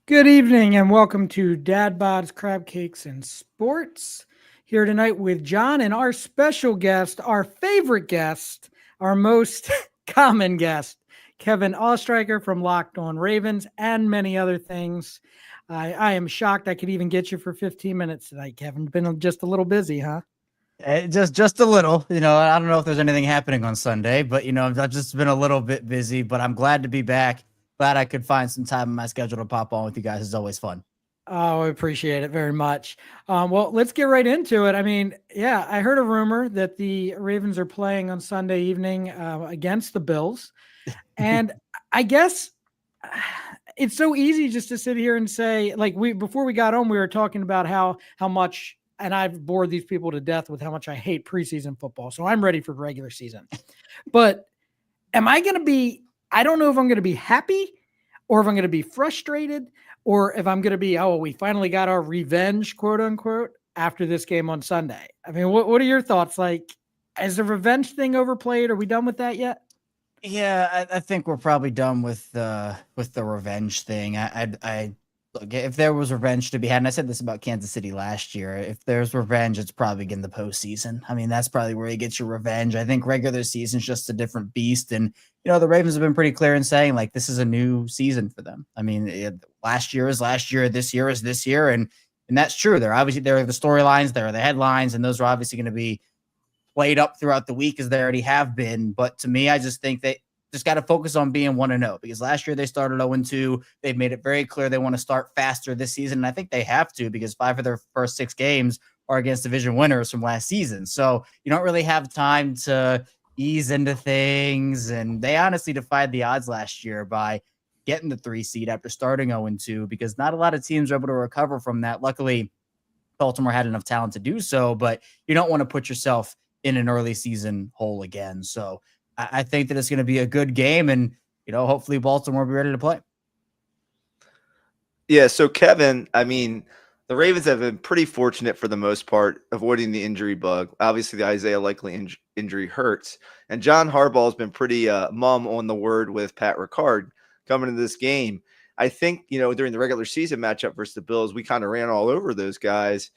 Good evening and welcome to Dad Bod's Crab Cakes and Sports. Here tonight with John and our special guest, our favorite guest, our most common guest, Kevin Oestreicher from Locked On Ravens, and many other things. I am shocked I could even get you for 15 minutes tonight, Kevin. Been just a little busy, huh? Just a little. I don't know if there's anything happening on Sunday, but I've just been a little bit busy. But I'm glad to be back. Glad I could find some time in my schedule to pop on with you guys. It's always fun. Oh, I appreciate it very much. Well, let's get right into it. I mean, yeah, I heard a rumor that the Ravens are playing on Sunday evening against the Bills. And I guess it's so easy just to sit here and say, like, we before we got on, we were talking about how much, and I've bored these people to death with how much I hate preseason football. So I'm ready for regular season. But am I going to be? I don't know if I'm going to be happy, or if I'm going to be frustrated, or if I'm going to be, oh, we finally got our revenge, quote unquote, after this game on Sunday. I mean, what are your thoughts? Like, is the revenge thing overplayed? Are we done with that yet? Yeah, I think we're probably done with the revenge thing. I look, if there was revenge to be had, and I said this about Kansas City last year. If there's revenge, it's probably in the postseason. I mean, that's probably where you get your revenge. I think regular season's just a different beast, and the Ravens have been pretty clear in saying like this is a new season for them. I mean, last year is last year, this year is this year, and that's true. There are the storylines, there are the headlines, and those are obviously going to be played up throughout the week as they already have been. But to me, I just think they just got to focus on being 1-0 because last year they started 0-2. They've made it very clear they want to start faster this season. And I think they have to because 5 of their first 6 games are against division winners from last season. So you don't really have time to ease into things. And they honestly defied the odds last year by getting the 3 seed after starting 0-2 because not a lot of teams are able to recover from that. Luckily, Baltimore had enough talent to do so, but you don't want to put yourself in an early season hole again. So I think that it's going to be a good game, and hopefully Baltimore will be ready to play. Yeah, so Kevin, I mean, the Ravens have been pretty fortunate for the most part, avoiding the injury bug. Obviously, the Isaiah Likely injury hurts, and John Harbaugh has been pretty mum on the word with Pat Ricard coming into this game. I think during the regular season matchup versus the Bills, we kind of ran all over those guys.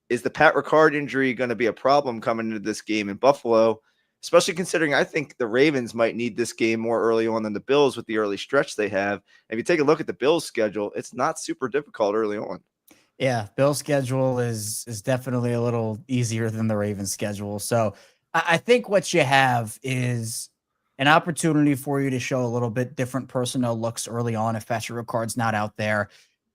Is the Pat Ricard injury going to be a problem coming into this game in Buffalo? Especially considering I think the Ravens might need this game more early on than the Bills with the early stretch they have. If you take a look at the Bills' schedule, it's not super difficult early on. Yeah, Bill's schedule is definitely a little easier than the Ravens' schedule. So I think what you have is an opportunity for you to show a little bit different personnel looks early on if Patrick Ricard's not out there.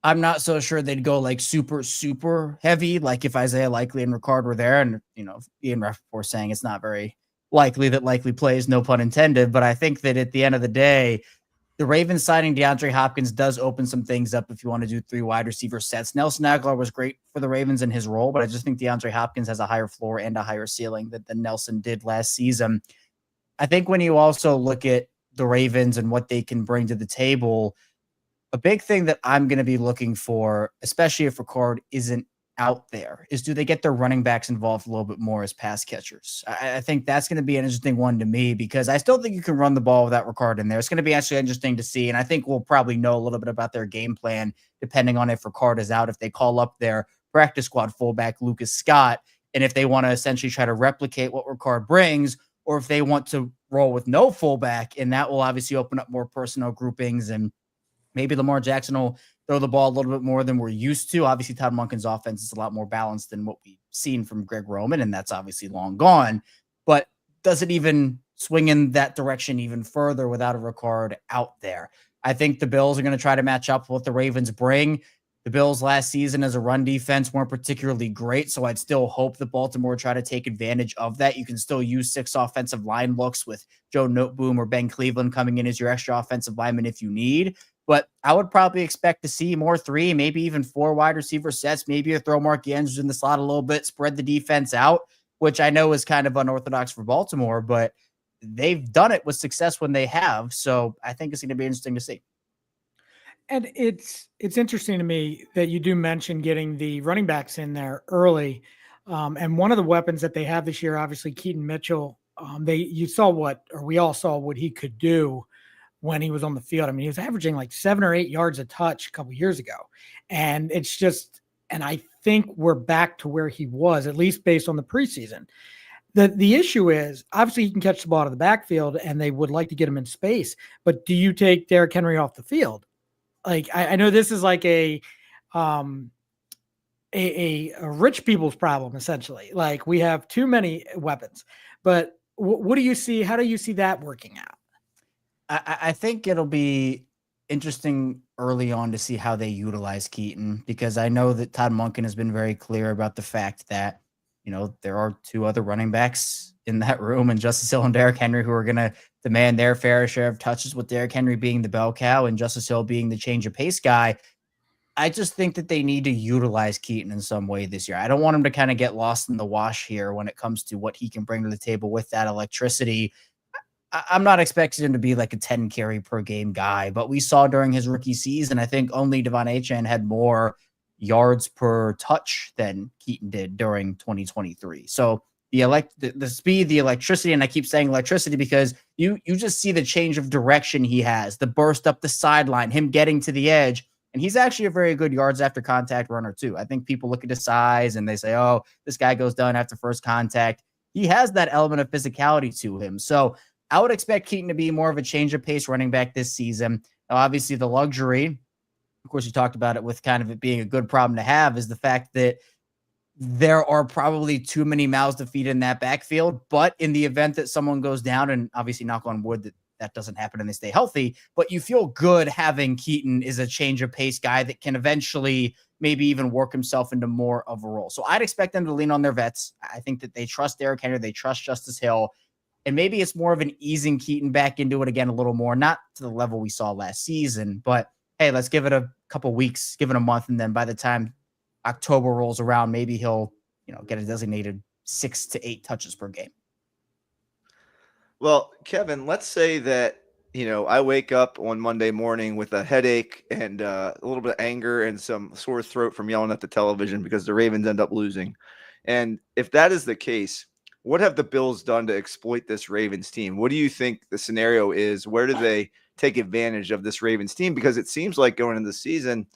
I'm not so sure they'd go like super, super heavy, like if Isaiah Likely and Ricard were there. And, Ian Rappaport saying it's not very likely that Likely plays, no pun intended. But I think that at the end of the day, the Ravens signing DeAndre Hopkins does open some things up if you want to do 3 wide receiver sets. Nelson Aguilar was great for the Ravens in his role, but I just think DeAndre Hopkins has a higher floor and a higher ceiling than Nelson did last season. I think when you also look at the Ravens and what they can bring to the table, a big thing that I'm going to be looking for, especially if Ricard isn't out there, is do they get their running backs involved a little bit more as pass catchers? I think that's going to be an interesting one to me because I still think you can run the ball without Ricard in there. It's going to be actually interesting to see. And I think we'll probably know a little bit about their game plan depending on if Ricard is out, if they call up their practice squad fullback, Lucas Scott, and if they want to essentially try to replicate what Ricard brings, or if they want to roll with no fullback. And that will obviously open up more personnel groupings, and maybe Lamar Jackson will throw the ball a little bit more than we're used to. Obviously, Todd Monken's offense is a lot more balanced than what we've seen from Greg Roman, and that's obviously long gone. But does it even swing in that direction even further without a Ricard out there? I think the Bills are going to try to match up with what the Ravens bring. The Bills last season as a run defense weren't particularly great, so I'd still hope that Baltimore try to take advantage of that. You can still use 6 offensive line looks with Joe Noteboom or Ben Cleveland coming in as your extra offensive lineman if you need. But I would probably expect to see more 3, maybe even 4 wide receiver sets. Maybe you throw Mark Andrews in the slot a little bit, spread the defense out, which I know is kind of unorthodox for Baltimore, but they've done it with success when they have. So I think it's going to be interesting to see. And it's interesting to me that you do mention getting the running backs in there early. And one of the weapons that they have this year, obviously Keaton Mitchell, we all saw what he could do when he was on the field. I mean, he was averaging like 7 or 8 yards a touch a couple years ago. And it's just, and I think we're back to where he was, at least based on the preseason. The issue is obviously he can catch the ball out of the backfield and they would like to get him in space, but do you take Derrick Henry off the field? Like, I know this is like a rich people's problem, essentially. Like, we have too many weapons, but what do you see? How do you see that working out? I think it'll be interesting early on to see how they utilize Keaton, because I know that Todd Monken has been very clear about the fact that, there are two other running backs in that room, and Justice Hill and Derrick Henry, who are going to demand their fair share of touches, with Derrick Henry being the bell cow and Justice Hill being the change of pace guy. I just think that they need to utilize Keaton in some way this year. I don't want him to kind of get lost in the wash here when it comes to what he can bring to the table with that electricity. I'm not expecting him to be like a 10 carry per game guy, but we saw during his rookie season, I think only Devon Achane had more yards per touch than Keaton did during 2023. So the speed, the electricity, and I keep saying electricity because you just see the change of direction he has, the burst up the sideline, him getting to the edge. And he's actually a very good yards after contact runner too. I think people look at his size and they say, oh, this guy goes down after first contact. He has that element of physicality to him. So I would expect Keaton to be more of a change of pace running back this season. Now, obviously, the luxury, of course, you talked about it with kind of it being a good problem to have, is the fact that there are probably too many mouths to feed in that backfield. But in the event that someone goes down, and obviously knock on wood that doesn't happen and they stay healthy, but you feel good having Keaton is a change of pace guy that can eventually maybe even work himself into more of a role. So I'd expect them to lean on their vets. I think that they trust Derrick Henry, they trust Justice Hill. And maybe it's more of an easing Keaton back into it again a little more, not to the level we saw last season, but hey, let's give it a couple weeks, give it a month, and then by the time October rolls around, maybe he'll, get a designated 6 to 8 touches per game. Well, Kevin, let's say that, I wake up on Monday morning with a headache and a little bit of anger and some sore throat from yelling at the television because the Ravens end up losing. And if that is the case, what have the Bills done to exploit this Ravens team? What do you think the scenario is? Where do they take advantage of this Ravens team? Because it seems like going into the season,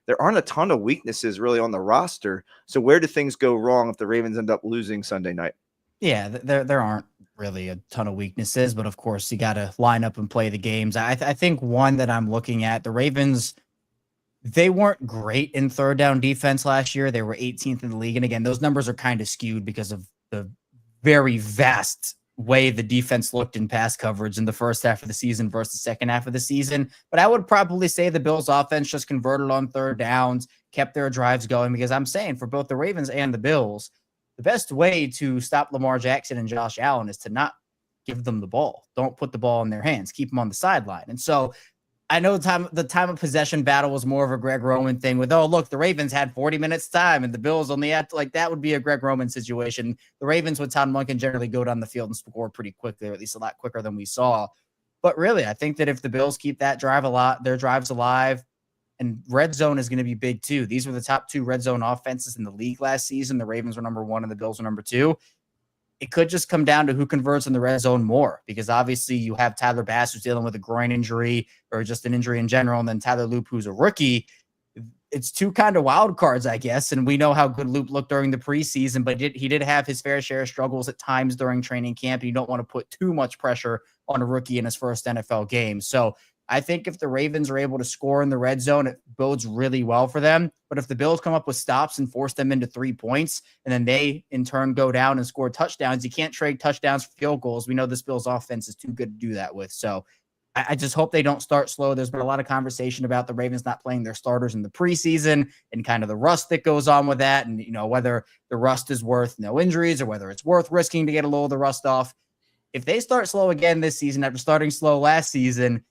there aren't a ton of weaknesses really on the roster. So where do things go wrong if the Ravens end up losing Sunday night? Yeah, there aren't really a ton of weaknesses, but of course you got to line up and play the games. I think one that I'm looking at, the Ravens, they weren't great in third down defense last year. They were 18th in the league. And again, those numbers are kind of skewed because of the very vast way the defense looked in pass coverage in the first half of the season versus the second half of the season. But I would probably say the Bills offense just converted on third downs, kept their drives going, because I'm saying for both the Ravens and the Bills, the best way to stop Lamar Jackson and Josh Allen is to not give them the ball. Don't put the ball in their hands. Keep them on the sideline. And so I know the time of possession battle was more of a Greg Roman thing with, oh, look, the Ravens had 40 minutes time and the Bills only had that would be a Greg Roman situation. The Ravens with Todd Monken generally go down the field and score pretty quickly, or at least a lot quicker than we saw. But really, I think that if the Bills keep that their drives alive, and red zone is going to be big too. These were the top 2 red zone offenses in the league last season. The Ravens were number 1 and the Bills were number 2. It could just come down to who converts in the red zone more, because obviously you have Tyler Bass, who's dealing with a groin injury or just an injury in general, and then Tyler Loop, who's a rookie. It's 2 kind of wild cards, I guess, and we know how good Loop looked during the preseason, but he did have his fair share of struggles at times during training camp. You don't want to put too much pressure on a rookie in his first NFL game. So I think if the Ravens are able to score in the red zone, it bodes really well for them. But if the Bills come up with stops and force them into 3 points, and then they in turn go down and score touchdowns, you can't trade touchdowns for field goals. We know this Bills offense is too good to do that with. So I just hope they don't start slow. There's been a lot of conversation about the Ravens not playing their starters in the preseason and kind of the rust that goes on with that. And, whether the rust is worth no injuries or whether it's worth risking to get a little of the rust off. If they start slow again this season after starting slow last season,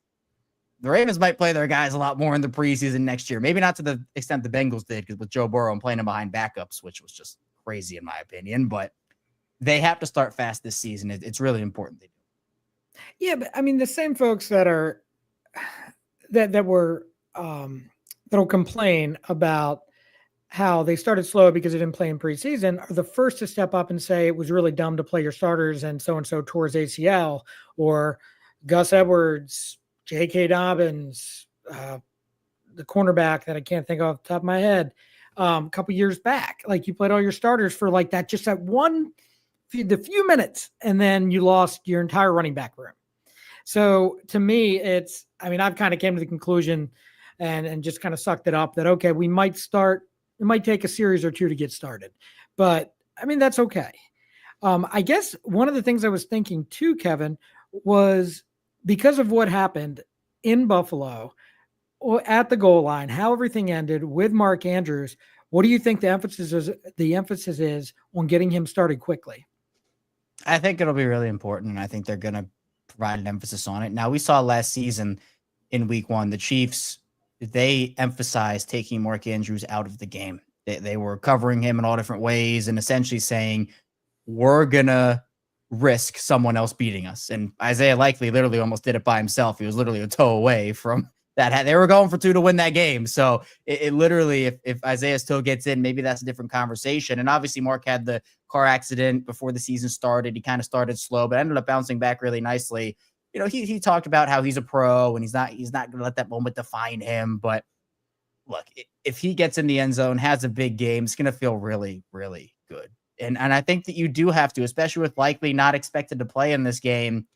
the Ravens might play their guys a lot more in the preseason next year. Maybe not to the extent the Bengals did, because with Joe Burrow and playing him behind backups, which was just crazy in my opinion. But they have to start fast this season. It's really important they do. Yeah, but I mean, the same folks that'll complain about how they started slow because they didn't play in preseason are the first to step up and say it was really dumb to play your starters and so tore his ACL, or Gus Edwards J.K. Dobbins, the cornerback that I can't think of off the top of my head, a couple years back. Like, you played all your starters for like that, just that the few minutes, and then you lost your entire running back room. So to me, I've kind of came to the conclusion and just kind of sucked it up that, okay, we might start, it might take a series or two to get started, but that's okay. I guess one of the things I was thinking too, Kevin, was because of what happened in Buffalo at the goal line, how everything ended with Mark Andrews. What do you think the emphasis is on getting him started quickly? I think it'll be really important, and I think they're going to provide an emphasis on it. Now, we saw last season in week 1, the Chiefs, they emphasized taking Mark Andrews out of the game. They were covering him in all different ways and essentially saying, we're going to risk someone else beating us. And Isaiah Likely literally almost did it by himself. He was literally a toe away from that. They were going for 2 to win that game. So it literally, if Isaiah still gets in, maybe that's a different conversation. And obviously Mark had the car accident before the season started. He kind of started slow, but ended up bouncing back really nicely. He talked about how he's a pro and he's not going to let that moment define him. But look, if he gets in the end zone, has a big game, it's going to feel really, really good. And I think that you do have to, especially with Likely not expected to play in this game.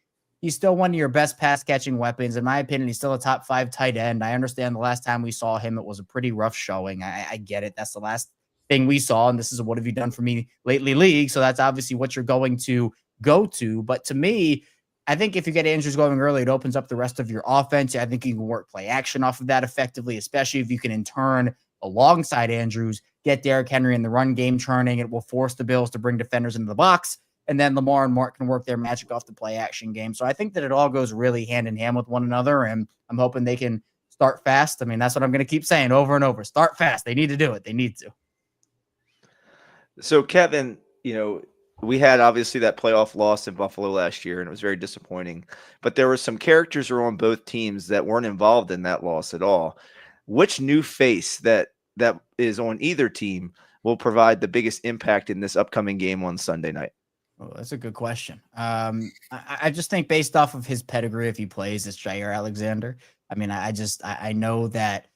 He's still one of your best pass catching weapons. In my opinion, he's still a top 5 tight end. I understand the last time we saw him, it was a pretty rough showing. I get it. That's the last thing we saw. And this is what have you done for me lately league. So that's obviously what you're going to go to. But to me, I think if you get Andrews going early, it opens up the rest of your offense. I think you can work play action off of that effectively, especially if you can in turn, alongside Andrews, get Derrick Henry in the run game churning. It will force the Bills to bring defenders into the box. And then Lamar and Mark can work their magic off the play action game. So I think that it all goes really hand in hand with one another. And I'm hoping they can start fast. That's what I'm going to keep saying over and over. Start fast. They need to do it. They need to. So Kevin, we had obviously that playoff loss in Buffalo last year, and it was very disappointing. But there were some characters on both teams that weren't involved in that loss at all. Which new face that is on either team will provide the biggest impact in this upcoming game on Sunday night? Oh, that's a good question. I just think based off of his pedigree, if he plays, it's Jair Alexander. I know that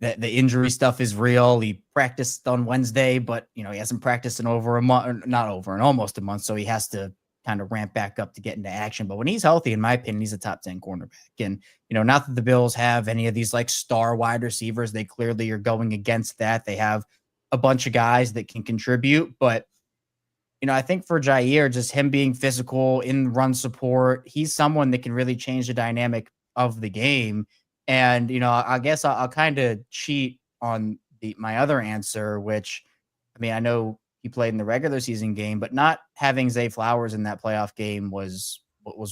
the injury stuff is real. He practiced on Wednesday, but he hasn't practiced in over a month, not over, in almost a month. So he has to kind of ramp back up to get into action. But when he's healthy, in my opinion, he's a top 10 cornerback. And, not that the Bills have any of these like star wide receivers. They clearly are going against that. They have a bunch of guys that can contribute, but I think for Jair, just him being physical in run support, he's someone that can really change the dynamic of the game. And, I guess I'll kind of cheat on my other answer, which, I know he played in the regular season game, but not having Zay Flowers in that playoff game was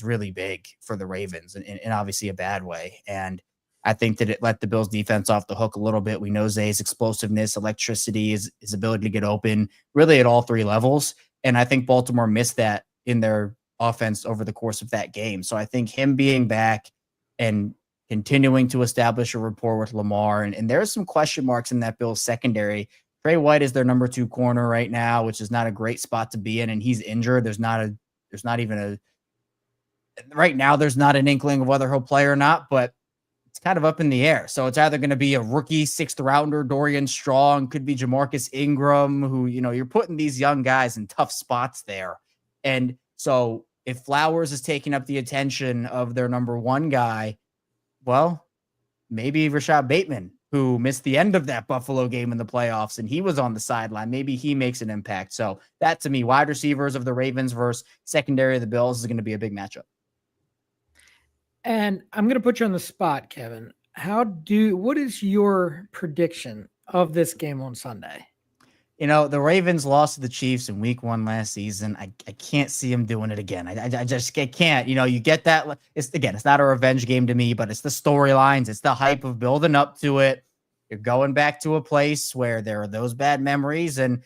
really big for the Ravens in obviously a bad way. And I think that it let the Bills defense off the hook a little bit. We know Zay's explosiveness, electricity, his ability to get open really at all 3 levels. And I think Baltimore missed that in their offense over the course of that game. So I think him being back and continuing to establish a rapport with Lamar, and there's some question marks in that Bills secondary. Trey White is their number 2 corner right now, which is not a great spot to be in, and he's injured. There's not an inkling of whether he'll play or not, but it's kind of up in the air. So it's either going to be a rookie 6th rounder, Dorian Strong, could be Jamarcus Ingram, who, you're putting these young guys in tough spots there. And so if Flowers is taking up the attention of their number 1 guy, well, maybe Rashad Bateman, who missed the end of that Buffalo game in the playoffs, and he was on the sideline. Maybe he makes an impact. So that, to me, wide receivers of the Ravens versus secondary of the Bills is going to be a big matchup. And I'm going to put you on the spot, Kevin. What is your prediction of this game on Sunday? The Ravens lost to the Chiefs in week 1 last season. I can't see them doing it again. I just can't. You get that. It's not a revenge game to me, but it's the storylines. It's the hype of building up to it. You're going back to a place where there are those bad memories. And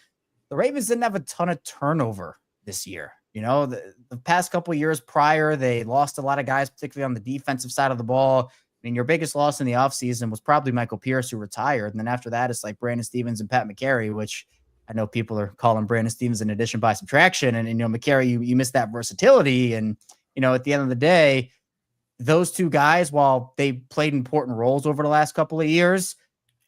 the Ravens didn't have a ton of turnover this year. The past couple of years prior, they lost a lot of guys, particularly on the defensive side of the ball. Your biggest loss in the offseason was probably Michael Pierce, who retired. And then after that, it's like Brandon Stevens and Pat McCary, which I know people are calling Brandon Stevens an addition by subtraction. And McCary, you missed that versatility. And, at the end of the day, those two guys, while they played important roles over the last couple of years,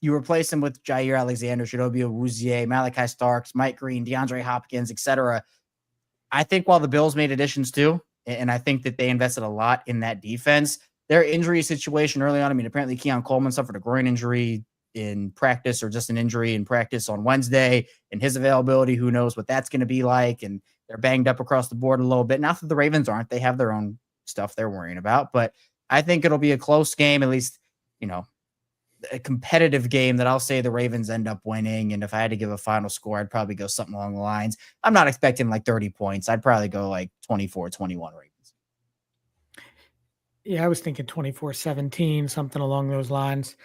you replace them with Jair Alexander, Chidobe Awuzie, Malachi Starks, Mike Green, DeAndre Hopkins, etc. I think while the Bills made additions too, and I think that they invested a lot in that defense, their injury situation early on, I mean, apparently Keon Coleman suffered a groin injury in practice or just an injury in practice on Wednesday, and his availability, who knows what that's going to be like. And they're banged up across the board a little bit. Not that the Ravens aren't, they have their own stuff they're worrying about, but I think it'll be a close game, at least, a competitive game that I'll say the Ravens end up winning. And if I had to give a final score, I'd probably go something along the lines. I'm not expecting like 30 points. I'd probably go like 24-21 Ravens. Yeah, I was thinking 24-17, something along those lines.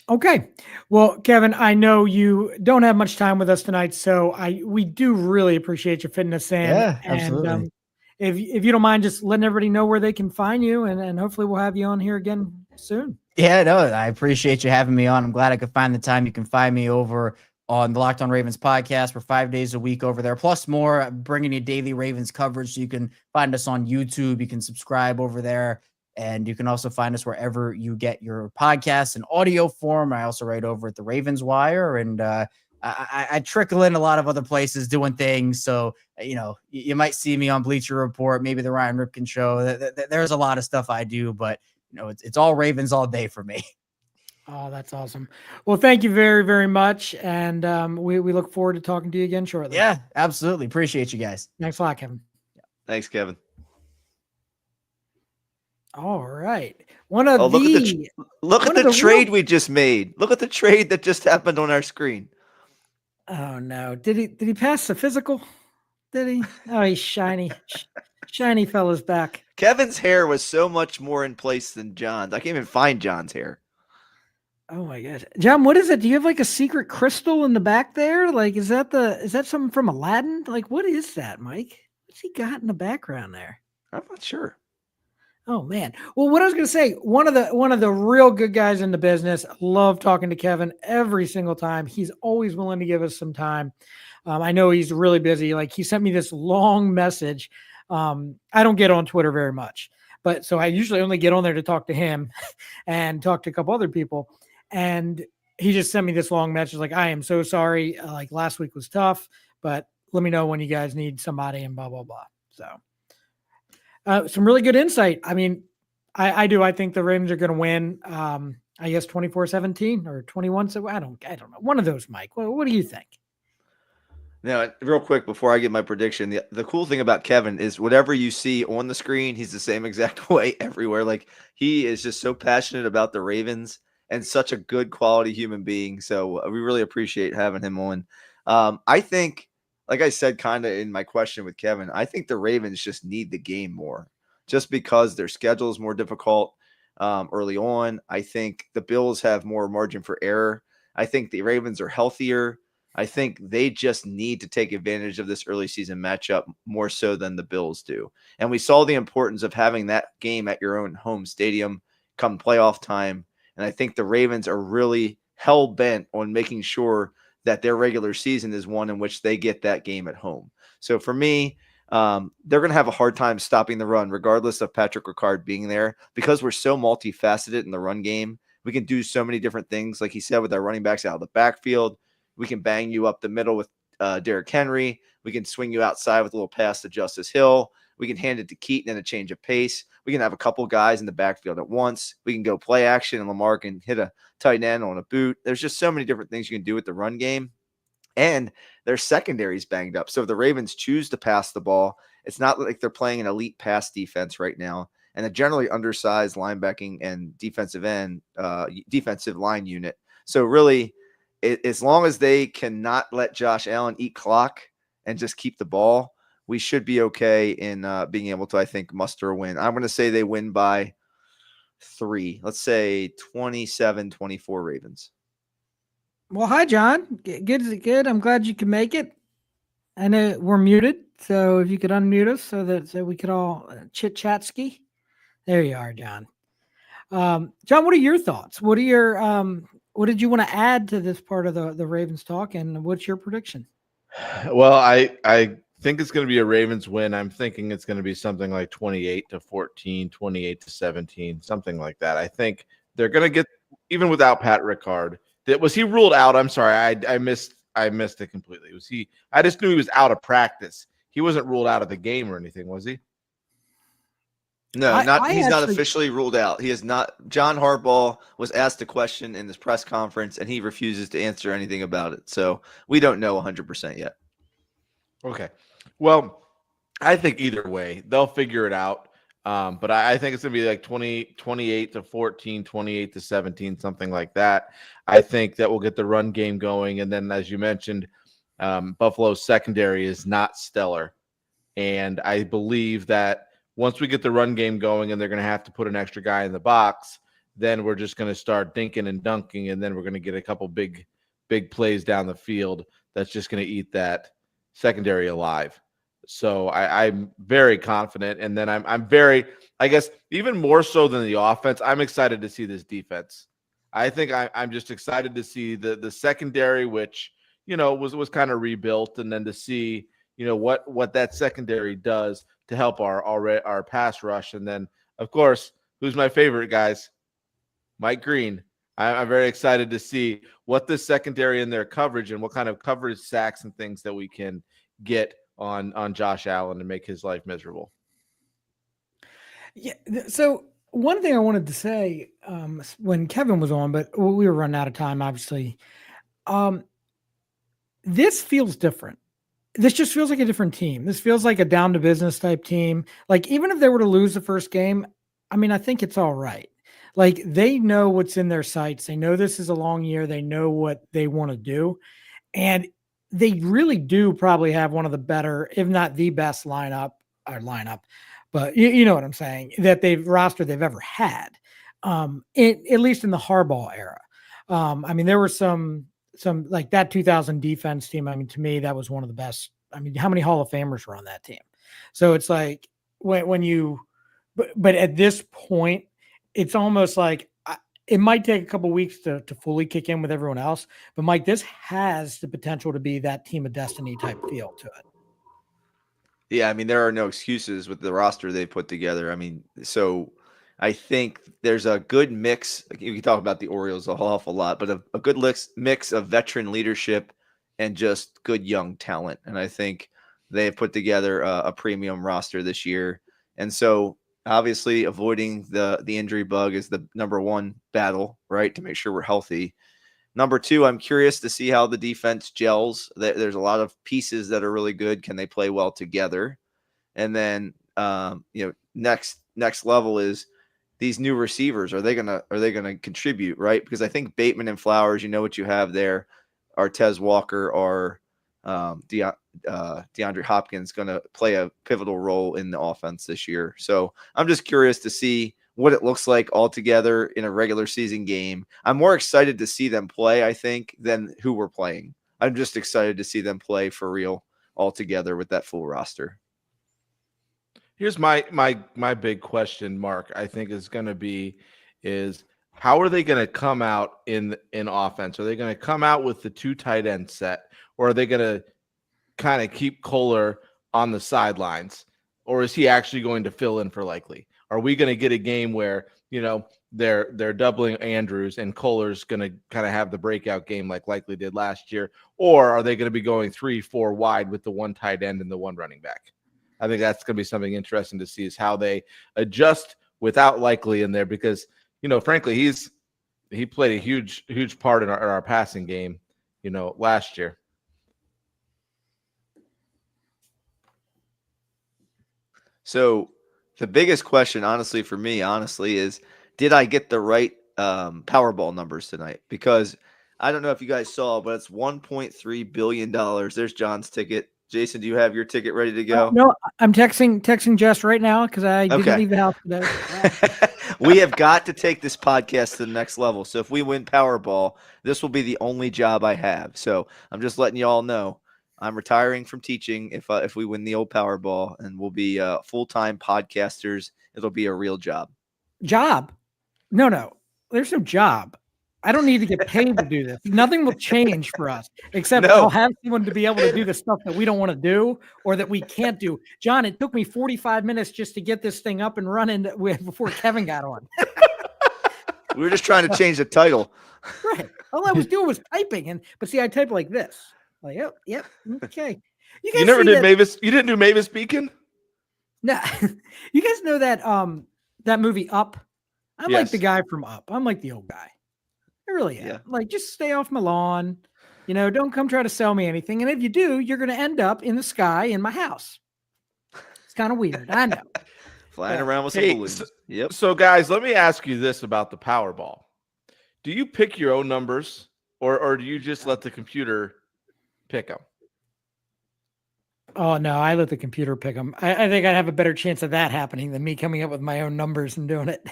Okay. Well, Kevin, I know you don't have much time with us tonight, so we do really appreciate you fitting us in. Yeah, and absolutely. If you don't mind just letting everybody know where they can find you, and hopefully we'll have you on here again soon. Yeah, no, I appreciate you having me on. I'm glad I could find the time. You can find me over on the Locked On Ravens podcast. We're 5 days a week over there, plus more, bringing you daily Ravens coverage. So you can find us on YouTube. You can subscribe over there. And you can also find us wherever you get your podcasts in audio form. I also write over at the Ravens Wire, and I trickle in a lot of other places doing things. So, you might see me on Bleacher Report, maybe the Ryan Ripken Show. There's a lot of stuff I do, but it's all Ravens all day for me. Oh, that's awesome. Well, thank you very, very much. And we look forward to talking to you again shortly. Yeah, absolutely. Appreciate you guys. Thanks a lot, Kevin. Thanks, Kevin. All right. Look at the trade we just made. Look at the trade that just happened on our screen. Oh no. Did he pass the physical? Did he? Oh, he's shiny. Shiny fella's back. Kevin's hair was so much more in place than John's. I can't even find John's hair. Oh my gosh. John, what is it? Do you have like a secret crystal in the back there? Like, is that something from Aladdin? Like, what is that, Mike? What's he got in the background there? I'm not sure. Oh man. Well, what I was going to say, one of the real good guys in the business. Love talking to Kevin every single time. He's always willing to give us some time. I know he's really busy. Like, he sent me this long message. I don't get on Twitter very much, but so I usually only get on there to talk to him and talk to a couple other people. And he just sent me this long message. Like, I am so sorry. Like, last week was tough, but let me know when you guys need somebody and blah, blah, blah. So, some really good insight. I mean, I do. I think the Ravens are going to win. I guess 24-17 or 21. So I don't know. One of those, Mike. What do you think? Now, real quick before I get my prediction, the cool thing about Kevin is whatever you see on the screen, he's the same exact way everywhere. Like, he is just so passionate about the Ravens and such a good quality human being. So we really appreciate having him on. I think, like I said, kind of in my question with Kevin, I think the Ravens just need the game more just because their schedule is more difficult early on. I think the Bills have more margin for error. I think the Ravens are healthier. I think they just need to take advantage of this early season matchup more so than the Bills do. And we saw the importance of having that game at your own home stadium come playoff time. And I think the Ravens are really hell-bent on making sure that their regular season is one in which they get that game at home. So for me, they're going to have a hard time stopping the run, regardless of Patrick Ricard being there, because we're so multifaceted in the run game. We can do so many different things, like he said, with our running backs out of the backfield. We can bang you up the middle with Derrick Henry. We can swing you outside with a little pass to Justice Hill. We can hand it to Keaton and a change of pace. We can have a couple guys in the backfield at once. We can go play action, and Lamar can hit a tight end on a boot. There's just so many different things you can do with the run game. And their secondary's banged up. So if the Ravens choose to pass the ball, it's not like they're playing an elite pass defense right now. And a generally undersized linebacking and defensive line unit. So really, as long as they cannot let Josh Allen eat clock and just keep the ball, we should be okay in being able to, I think, muster a win. I'm going to say they win by 3. Let's say 27-24 Ravens. Well, hi, John. Good. I'm glad you can make it. I know we're muted, so if you could unmute us so we could all chit-chat ski. There you are, John. John, what are your thoughts? What did you want to add to this part of the Ravens talk, and what's your prediction? Well, I think think it's going to be a Ravens win. I'm thinking it's going to be something like 28-14, 28-17, something like that. I think they're going to get, even without Pat Ricard. Was he ruled out? I'm sorry, I missed it completely. Was he? I just knew he was out of practice. He wasn't ruled out of the game or anything, was he? No, he's not actually- officially ruled out. He is not. John Harbaugh was asked a question in this press conference, and he refuses to answer anything about it. So we don't know 100% yet. Okay. Well, I think either way, they'll figure it out. But I think it's going to be like 28-14, 28-17, something like that. I think that will get the run game going. And then, as you mentioned, Buffalo's secondary is not stellar. And I believe that once we get the run game going and they're going to have to put an extra guy in the box, then we're just going to start dinking and dunking. And then we're going to get a couple big plays down the field that's just going to eat that secondary alive. So I'm very confident. And then I'm very, I guess, even more so than the offense, I'm excited to see this defense. I think I'm just excited to see the secondary, which, was kind of rebuilt, and then to see, what that secondary does to help our pass rush. And then, of course, who's my favorite, guys? Mike Green. I'm very excited to see what this secondary in their coverage and what kind of coverage sacks and things that we can get on Josh Allen and make his life miserable. Yeah. So one thing I wanted to say when Kevin was on, but we were running out of time, obviously. This feels different. This just feels like a different team. This feels like a down to business type team. Like, even if they were to lose the first game, I mean, I think it's all right. Like, they know what's in their sights. They know this is a long year. They know what they want to do. And they really do probably have one of the better, if not the best lineup, but you know what I'm saying, that roster they've ever had, at least in the Harbaugh era. I mean, there were some like that 2000 defense team. I mean, to me, that was one of the best. I mean, how many Hall of Famers were on that team? So it's like when you, but at this point, it's almost like it might take a couple weeks to fully kick in with everyone else. But Mike, this has the potential to be that team of destiny type feel to it. Yeah, I mean, there are no excuses with the roster they put together. I mean, so I think there's a good mix. You can talk about the Orioles a whole awful lot, but a good mix of veteran leadership and just good young talent. And I think they have put together a premium roster this year. And so obviously avoiding the injury bug is the number one battle, right? To make sure we're healthy. Number two, I'm curious to see how the defense gels. There's a lot of pieces that are really good. Can they play well together? And then, next level is these new receivers. Are they gonna contribute, right? Because I think Bateman and Flowers, you know what you have there. Artez Walker or DeAndre Hopkins going to play a pivotal role in the offense this year. So I'm just curious to see what it looks like all together in a regular season game. I'm more excited to see them play, I think, than who we're playing. I'm just excited to see them play for real all together with that full roster. Here's my big question mark, I think, is going to be how are they going to come out in offense? Are they going to come out with the 2 tight end set, or are they going to kind of keep Kohler on the sidelines, or is he actually going to fill in for Likely? Are we going to get a game where, they're doubling Andrews and Kohler's going to kind of have the breakout game like Likely did last year? Or are they going to be going 3-4 wide with the 1 tight end and the 1 running back? I think that's going to be something interesting to see, is how they adjust without Likely in there, because, frankly, he played a huge part in our passing game, last year. So the biggest question, honestly, for me, is, did I get the right Powerball numbers tonight? Because I don't know if you guys saw, but it's $1.3 billion. There's John's ticket. Jason, do you have your ticket ready to go? No, I'm texting Jess right now because I didn't leave the house today. We have got to take this podcast to the next level. So if we win Powerball, this will be the only job I have. So I'm just letting you all know I'm retiring from teaching if we win the old Powerball, and we'll be full-time podcasters. It'll be a real job. Job? No, there's no job. I don't need to get paid to do this. Nothing will change for us except No. I'll have someone to be able to do the stuff that we don't want to do or that we can't do. John, it took me 45 minutes just to get this thing up and running before Kevin got on. We were just trying to change the title. Right. All I was doing was typing, but see, I type like this. Like, yep, okay. You guys never see did that, Mavis. You didn't do Mavis Beacon? No, you guys know that that movie Up? I'm like the Yes. guy from Up. I'm like the old guy. I really am. Yeah. Like, just stay off my lawn. You know, don't come try to sell me anything. And if you do, you're going to end up in the sky in my house. It's kind of weird. I know. Flying Yeah. around with some Hey, balloons. Yep. So, guys, let me ask you this about the Powerball. Do you pick your own numbers, or do you just let the computer pick them? Oh, no, I let the computer pick them. I think I'd have a better chance of that happening than me coming up with my own numbers and doing it.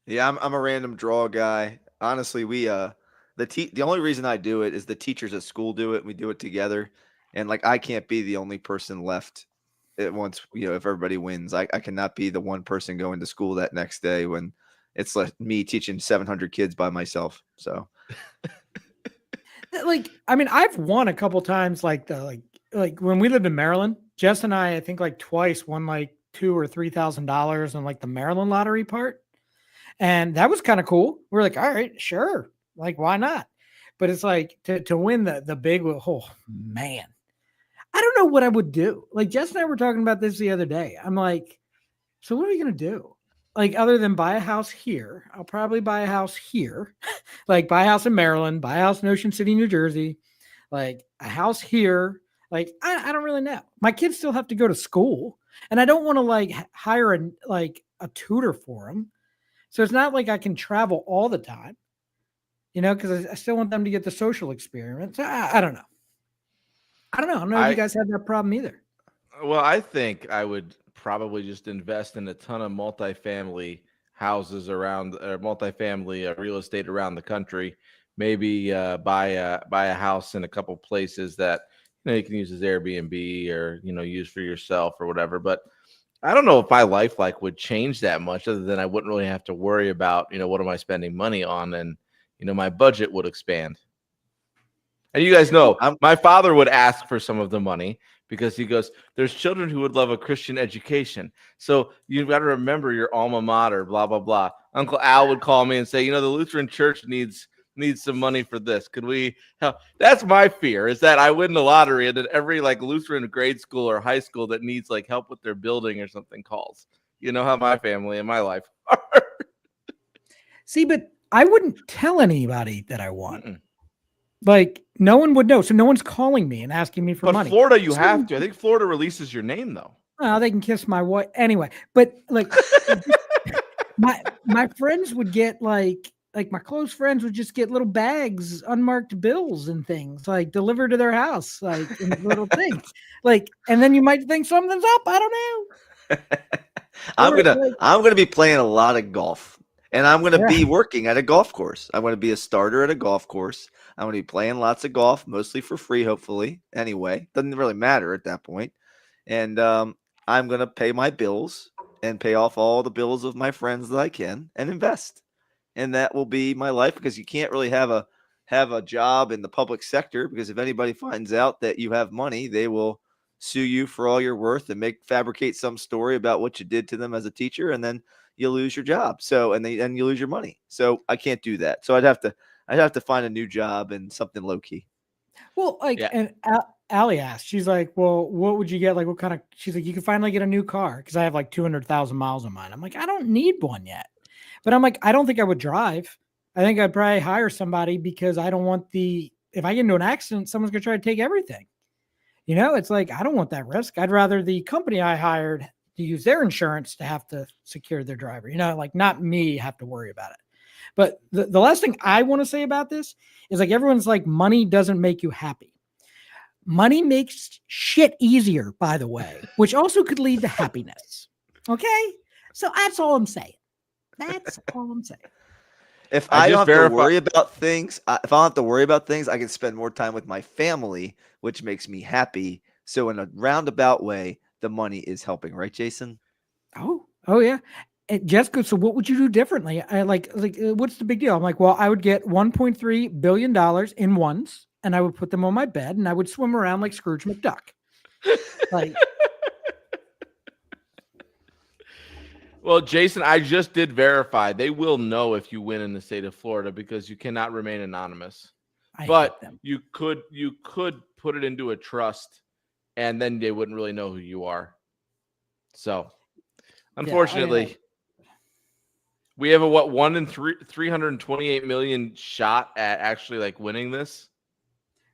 Yeah, I'm a random draw guy. Honestly, we the only reason I do it is the teachers at school do it. And we do it together, and like I can't be the only person left at once. You know, if everybody wins, I cannot be the one person going to school that next day when it's like me teaching 700 kids by myself. So, Like, I mean, I've won a couple times. Like when we lived in Maryland, Jess and I think like twice won like $2,000 or $3,000 on like the Maryland lottery part. And that was kind of cool. We're like, all right, sure. Like, why not? But it's like to win the big, oh man, I don't know what I would do. Like Jess and I were talking about this the other day. I'm like, so what are we going to do? Like, other than buy a house here, I'll probably buy a house here, like buy a house in Maryland, buy a house in Ocean City, New Jersey, like a house here. Like, I don't really know. My kids still have to go to school and I don't want to like hire a tutor for them. So it's not like I can travel all the time, you know, because I still want them to get the social experience. I don't know. I don't know if you guys have that problem either. Well, I think I would probably just invest in a ton of multifamily houses around, or multifamily real estate around the country. Maybe buy a house in a couple places that you can use as Airbnb or use for yourself or whatever. But I don't know if my life would change that much, other than I wouldn't really have to worry about, what am I spending money on, and my budget would expand. And you guys know, my father would ask for some of the money because he goes, there's children who would love a Christian education. So you've got to remember your alma mater, blah, blah, blah. Uncle Al would call me and say, the Lutheran church needs some money for this. Could we help? That's my fear, is that I win the lottery and then every Lutheran grade school or high school that needs help with their building or something calls. You know how my family and my life are. See, but I wouldn't tell anybody that I won. Mm-mm. Like, no one would know. So no one's calling me and asking me for money. But Florida, you have to. I think Florida releases your name, though. Well, they can kiss my wife anyway. But like, my friends would get like my close friends would just get little bags, unmarked bills and things delivered to their house, in little things. And then you might think something's up. I don't know. I'm gonna be playing a lot of golf, and I'm gonna be working at a golf course. I'm gonna be a starter at a golf course. I'm gonna be playing lots of golf, mostly for free, hopefully. Anyway, doesn't really matter at that point. And I'm gonna pay my bills and pay off all the bills of my friends that I can, and invest. And that will be my life, because you can't really have a job in the public sector, because if anybody finds out that you have money, they will sue you for all you're worth and fabricate some story about what you did to them as a teacher, and then you lose your job. So and you lose your money. So I can't do that. So I'd have to find a new job and something low key. Well, and Allie asked, she's like, well, what would you get? Like, what kind of, she's like, you can finally get a new car. Cause I have 200,000 miles on mine. I'm like, I don't need one yet, but I'm like, I don't think I would drive. I think I'd probably hire somebody, because I don't want if I get into an accident, someone's going to try to take everything. It's like, I don't want that risk. I'd rather the company I hired to use their insurance to have to secure their driver, not me have to worry about it. But the last thing I want to say about this is everyone's like, money doesn't make you happy. Money makes shit easier, by the way, which also could lead to happiness. Okay. So that's all I'm saying. That's all I'm saying. If I don't have to worry about things, I can spend more time with my family, which makes me happy. So in a roundabout way, the money is helping, right, Jason? Oh yeah. Jessica, so what would you do differently? I like, what's the big deal? I'm like, well, I would get $1.3 billion in ones and I would put them on my bed and I would swim around like Scrooge McDuck. Like, Well, Jason, I just did verify. They will know if you win in the state of Florida because you cannot remain anonymous. I But hate them. you could put it into a trust, and then they wouldn't really know who you are. So, unfortunately, we have a 1 in 328 million shot at actually like winning this.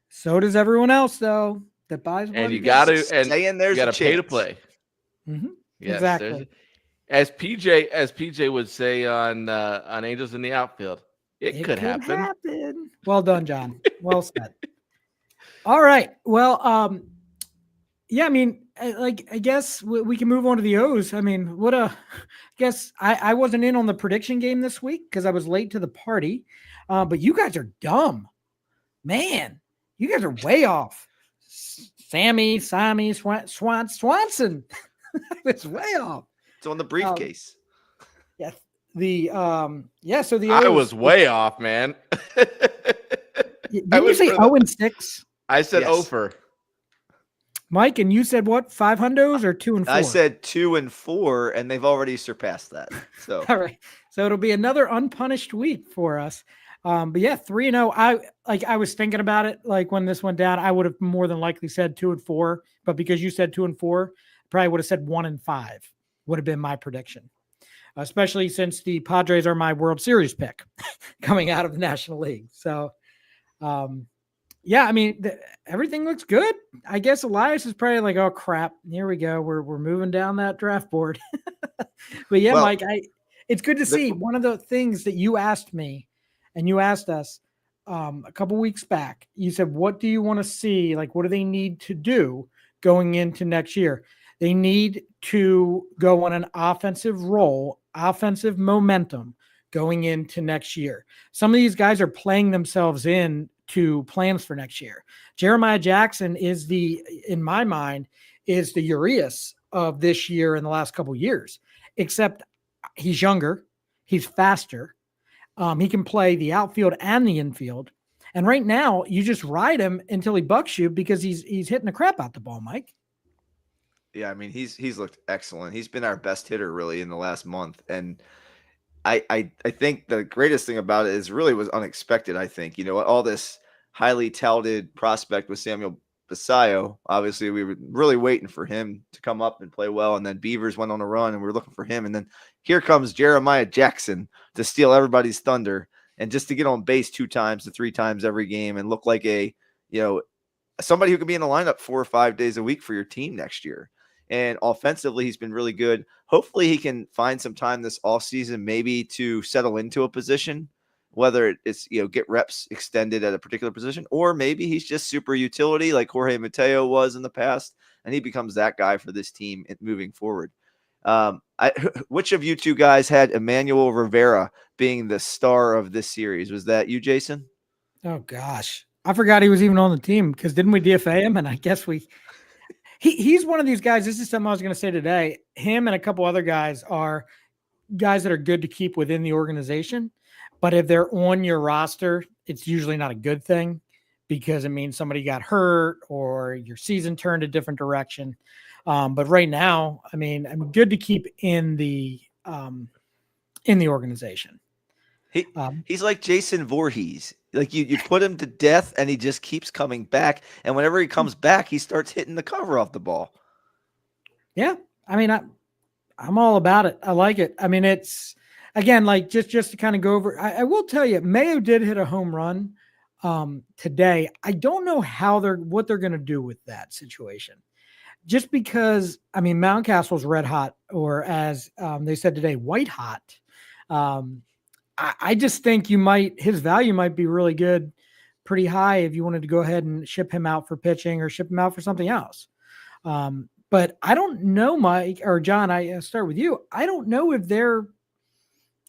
So does everyone else, though, that buys one. And you got to saying there's you got a to pay to chance. play. Mm-hmm. Yes, Exactly. as PJ would say on Angels in the Outfield, it could happen. Well done, John. Well said. All right. Well, yeah, I mean, I guess we can move on to the O's. I mean, I guess I wasn't in on the prediction game this week because I was late to the party. But you guys are dumb. Man, you guys are way off. Swanson. It's way off. It's on the briefcase. Yeah. So the I O's, was way off, man. Didn't you say 0-6? I said Yes. over. Mike, and you said what? 5 hundos or 2 and 4? I said 2 and 4, and they've already surpassed that. So All right. So it'll be another unpunished week for us. But yeah, 3-0. I was thinking about it. Like when this went down, I would have more than likely said 2 and 4. But because you said 2 and 4, probably would have said 1 and 5 would have been my prediction. Especially since the Padres are my World Series pick coming out of the National League. So, yeah, I mean, everything looks good. I guess Elias is probably like, oh crap, here we go. We're moving down that draft board. But yeah, Well, Mike, it's good to see. One of the things that you asked me and you asked us a couple weeks back, you said, what do you want to see? Like, what do they need to do going into next year? They need to go on an offensive roll, offensive momentum going into next year. Some of these guys are playing themselves in to plans for next year. Jeremiah Jackson is in my mind, is the Urias of this year in the last couple of years, except he's younger, he's faster. He can play the outfield and the infield. And right now, you just ride him until he bucks you because he's hitting the crap out the ball, Mike. yeah, I mean, he's looked excellent. He's been our best hitter really in the last month, and I think the greatest thing about it is really was unexpected. I think all this highly touted prospect with Samuel Basayo. Obviously, we were really waiting for him to come up and play well, and then Beavers went on a run, and we were looking for him, and then here comes Jeremiah Jackson to steal everybody's thunder and just to get on base 2 times to 3 times every game and look like somebody who can be in the lineup 4 or 5 days a week for your team next year. And offensively, he's been really good. Hopefully, he can find some time this offseason maybe to settle into a position, whether it's, get reps extended at a particular position, or maybe he's just super utility like Jorge Mateo was in the past, and he becomes that guy for this team moving forward. Which of you two guys had Emmanuel Rivera being the star of this series? Was that you, Jason? Oh, gosh. I forgot he was even on the team because didn't we DFA him? And I guess he's one of these guys. This is something I was going to say today. Him and a couple other guys are guys that are good to keep within the organization. But if they're on your roster, it's usually not a good thing because it means somebody got hurt or your season turned a different direction. But right now, I mean, I'm good to keep in the organization. He's like Jason Voorhees. Like you put him to death and he just keeps coming back. And whenever he comes back, he starts hitting the cover off the ball. Yeah. I mean, I'm all about it. I like it. I mean, it's again, like just to kind of go over, I will tell you, Mayo did hit a home run today. I don't know what they're going to do with that situation. Just because, I mean, Mountcastle's red hot, or as they said today, white hot. I just think his value might be really good, pretty high if you wanted to go ahead and ship him out for pitching or ship him out for something else. But I don't know, Mike or John, I start with you. I don't know if they're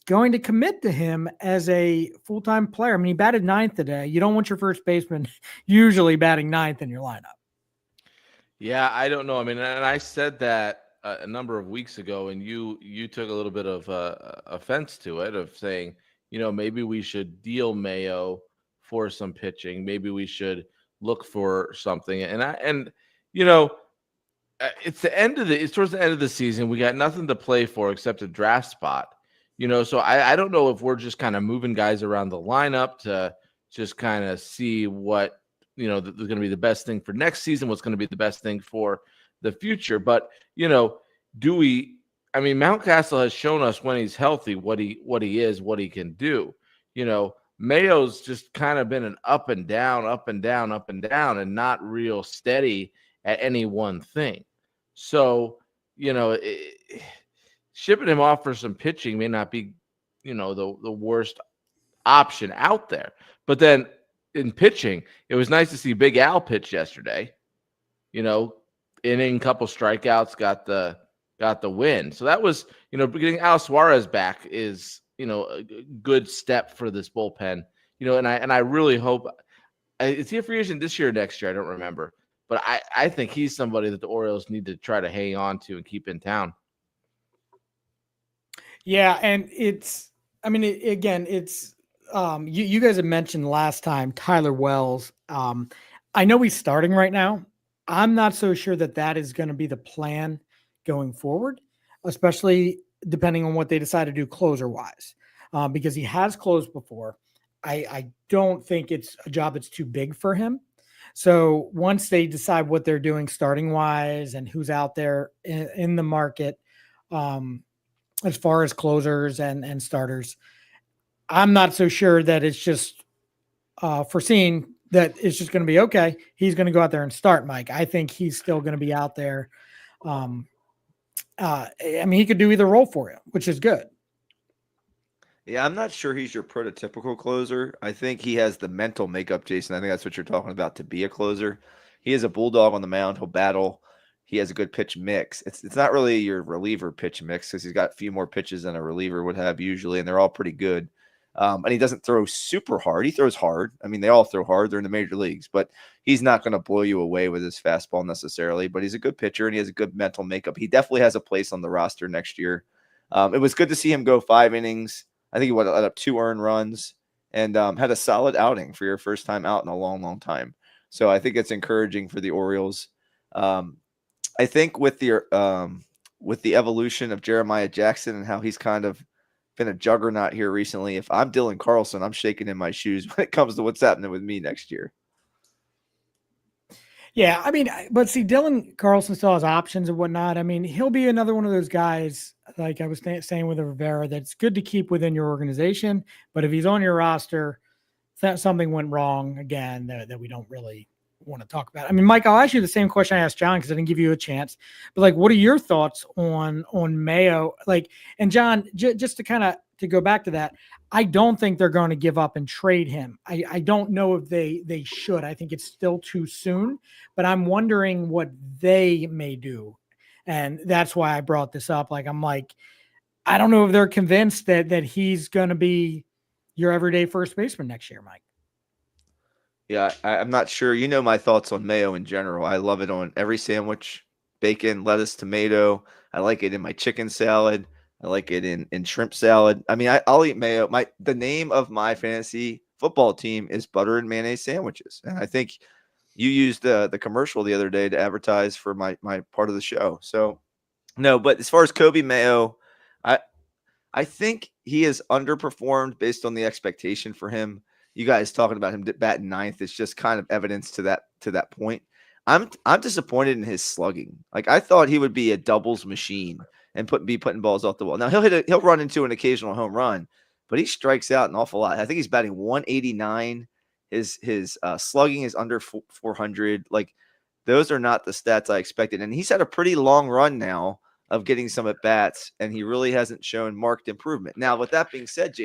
going to commit to him as a full-time player. I mean, he batted 9th today. You don't want your first baseman usually batting 9th in your lineup. Yeah, I don't know. I mean, and I said that a number of weeks ago, and you took a little bit of offense to it, of saying, maybe we should deal Mayo for some pitching. Maybe we should look for something. And you know, it's towards the end of the season. We got nothing to play for except a draft spot. So I don't know if we're just kind of moving guys around the lineup to just kind of see what that's going to be the best thing for next season, what's going to be the best thing for the future. But do we? I mean, Mountcastle has shown us when he's healthy what he is, what he can do. Mayo's just kind of been an up and down, up and down, up and down, and not real steady at any one thing. So, shipping him off for some pitching may not be, the worst option out there. But then in pitching, it was nice to see Big Al pitch yesterday. Inning, couple strikeouts, got the win. So that was, getting Al Suarez back is, a good step for this bullpen. And I really hope is he a free agent this year or next year? I don't remember. But I think he's somebody that the Orioles need to try to hang on to and keep in town. Yeah, and you guys had mentioned last time Tyler Wells. I know he's starting right now. I'm not so sure that is going to be the plan going forward, especially depending on what they decide to do closer-wise, because he has closed before. I don't think it's a job that's too big for him. So once they decide what they're doing starting wise and who's out there in the market, as far as closers and starters, I'm not so sure that it's just foreseen that it's just going to be, okay, he's going to go out there and start, Mike. I think he's still going to be out there. He could do either role for you, which is good. Yeah, I'm not sure he's your prototypical closer. I think he has the mental makeup, Jason. I think that's what you're talking about, to be a closer. He is a bulldog on the mound. He'll battle. He has a good pitch mix. It's not really your reliever pitch mix because he's got a few more pitches than a reliever would have usually, and they're all pretty good. And he doesn't throw super hard. He throws hard. I mean, they all throw hard. They're in the major leagues, but he's not going to blow you away with his fastball necessarily. But he's a good pitcher, and he has a good mental makeup. He definitely has a place on the roster next year. It was good to see him go 5 innings. I think he let up 2 earned runs and had a solid outing for your first time out in a long, long time. So I think it's encouraging for the Orioles. I think with the evolution of Jeremiah Jackson and how he's kind of been a juggernaut here recently, if I'm Dylan Carlson, I'm shaking in my shoes when it comes to what's happening with me next year. Yeah, but see, Dylan Carlson still has options and whatnot. He'll be another one of those guys, like I was saying with Rivera, that's good to keep within your organization. But if he's on your roster, that something went wrong again that we don't really want to talk about. Mike, I'll ask you the same question I asked John because I didn't give you a chance. But what are your thoughts on Mayo? And John, just to go back to that, I don't think they're going to give up and trade him. I don't know if they should. I think it's still too soon, but I'm wondering what they may do. And that's why I brought this up. I don't know if they're convinced that he's going to be your everyday first baseman next year, Mike. Yeah, I'm not sure. You know my thoughts on mayo in general. I love it on every sandwich, bacon, lettuce, tomato. I like it in my chicken salad. I like it in shrimp salad. I'll eat mayo. The name of my fantasy football team is butter and mayonnaise sandwiches. And I think you used the commercial the other day to advertise for my part of the show. So no, but as far as Kobe Mayo, I think he has underperformed based on the expectation for him. You guys talking about him batting ninth is just kind of evidence to that point. I'm disappointed in his slugging. I thought he would be a doubles machine and be putting balls off the wall. Now he'll run into an occasional home run, but he strikes out an awful lot. I think he's batting 189. His slugging is under 400. Those are not the stats I expected. And he's had a pretty long run now of getting some at bats, and he really hasn't shown marked improvement. Now, with that being said,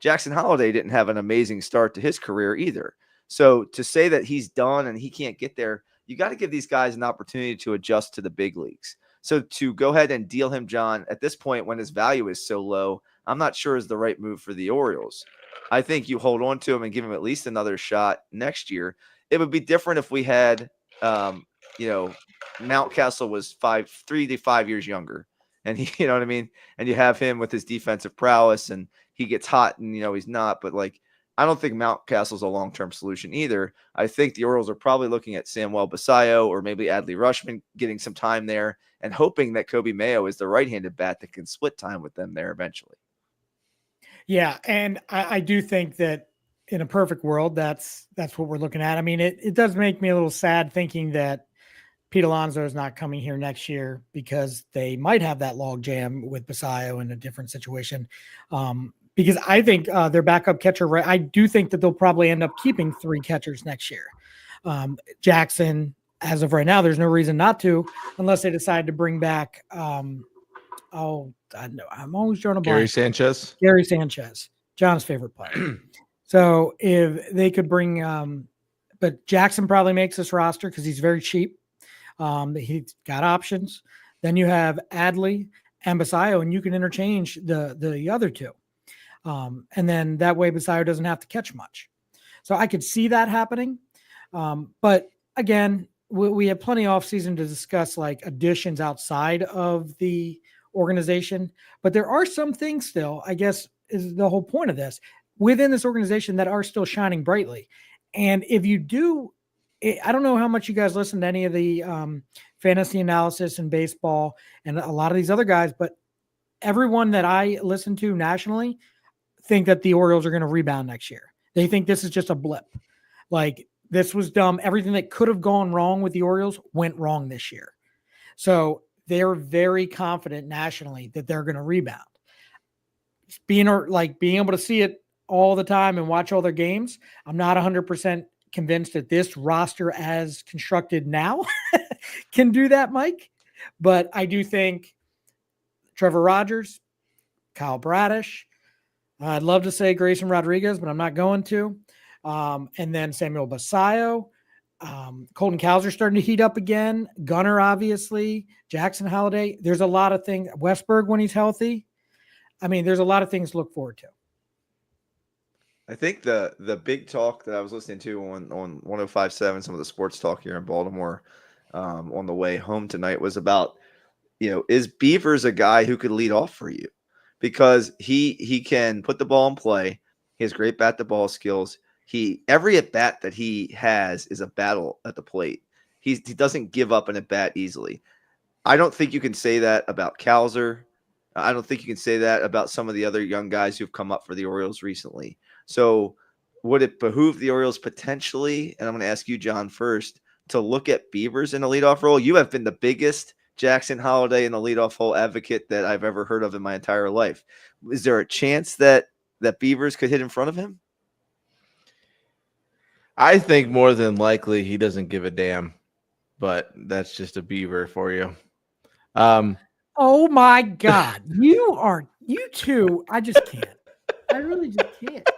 Jackson Holliday didn't have an amazing start to his career either. So to say that he's done and he can't get there, you got to give these guys an opportunity to adjust to the big leagues. So to go ahead and deal him, John, at this point when his value is so low, I'm not sure is the right move for the Orioles. I think you hold on to him and give him at least another shot next year. It would be different if we had Mountcastle was 3 to 5 years younger, and he, you know what I mean? And you have him with his defensive prowess, and he gets hot, and he's not. But like, I don't think Mountcastle's a long-term solution either. I think the Orioles are probably looking at Samuel Basayo or maybe Adley Rushman getting some time there, and hoping that Kobe Mayo is the right-handed bat that can split time with them there eventually. Yeah, and I do think that in a perfect world, that's what we're looking at. I mean, it does make me a little sad thinking that Pete Alonso is not coming here next year because they might have that log jam with Basayo in a different situation. Because I think their backup catcher, I do think that they'll probably end up keeping 3 catchers next year. Jackson, as of right now, there's no reason not to, unless they decide to bring back. I know I'm always drawing a blank. Gary Sanchez, John's favorite player. So if they could bring, but Jackson probably makes this roster because he's very cheap. He's got options. Then you have Adley and Basayo, and you can interchange the other 2. And then that way Basayo doesn't have to catch much. So I could see that happening. But again, we have plenty of offseason to discuss like additions outside of the organization. But there are some things still, I guess, is the whole point of this, within this organization that are still shining brightly. And if you do, I don't know how much you guys listen to any of the fantasy analysis in baseball and a lot of these other guys, but everyone that I listen to nationally think that the Orioles are going to rebound next year. They think this is just a blip. Like, this was dumb. Everything that could have gone wrong with the Orioles went wrong this year. So they're very confident nationally that they're going to rebound. Being able to see it all the time and watch all their games, I'm not 100% convinced that this roster as constructed now can do that, Mike. But I do think Trevor Rogers, Kyle Bradish, I'd love to say Grayson Rodriguez, but I'm not going to. And then Samuel Basayo, Colton Cowser starting to heat up again. Gunnar, obviously, Jackson Holiday. There's a lot of things. Westberg when he's healthy. I mean, there's a lot of things to look forward to. I think the big talk that I was listening to on 105.7, some of the sports talk here in Baltimore, on the way home tonight was about, is Beavers a guy who could lead off for you? Because he can put the ball in play. He has great bat to ball skills. Every at bat that he has is a battle at the plate. He doesn't give up an at bat easily. I don't think you can say that about Cowser. I don't think you can say that about some of the other young guys who've come up for the Orioles recently. So would it behoove the Orioles potentially, and I'm going to ask you, John, first, to look at Beavers in a leadoff role? You have been the biggest Jackson Holiday in the leadoff hole advocate that I've ever heard of in my entire life. Is there a chance that Beavers could hit in front of him? I think more than likely he doesn't give a damn, but that's just a Beaver for you. Oh my God. You two, I just can't. I really just can't.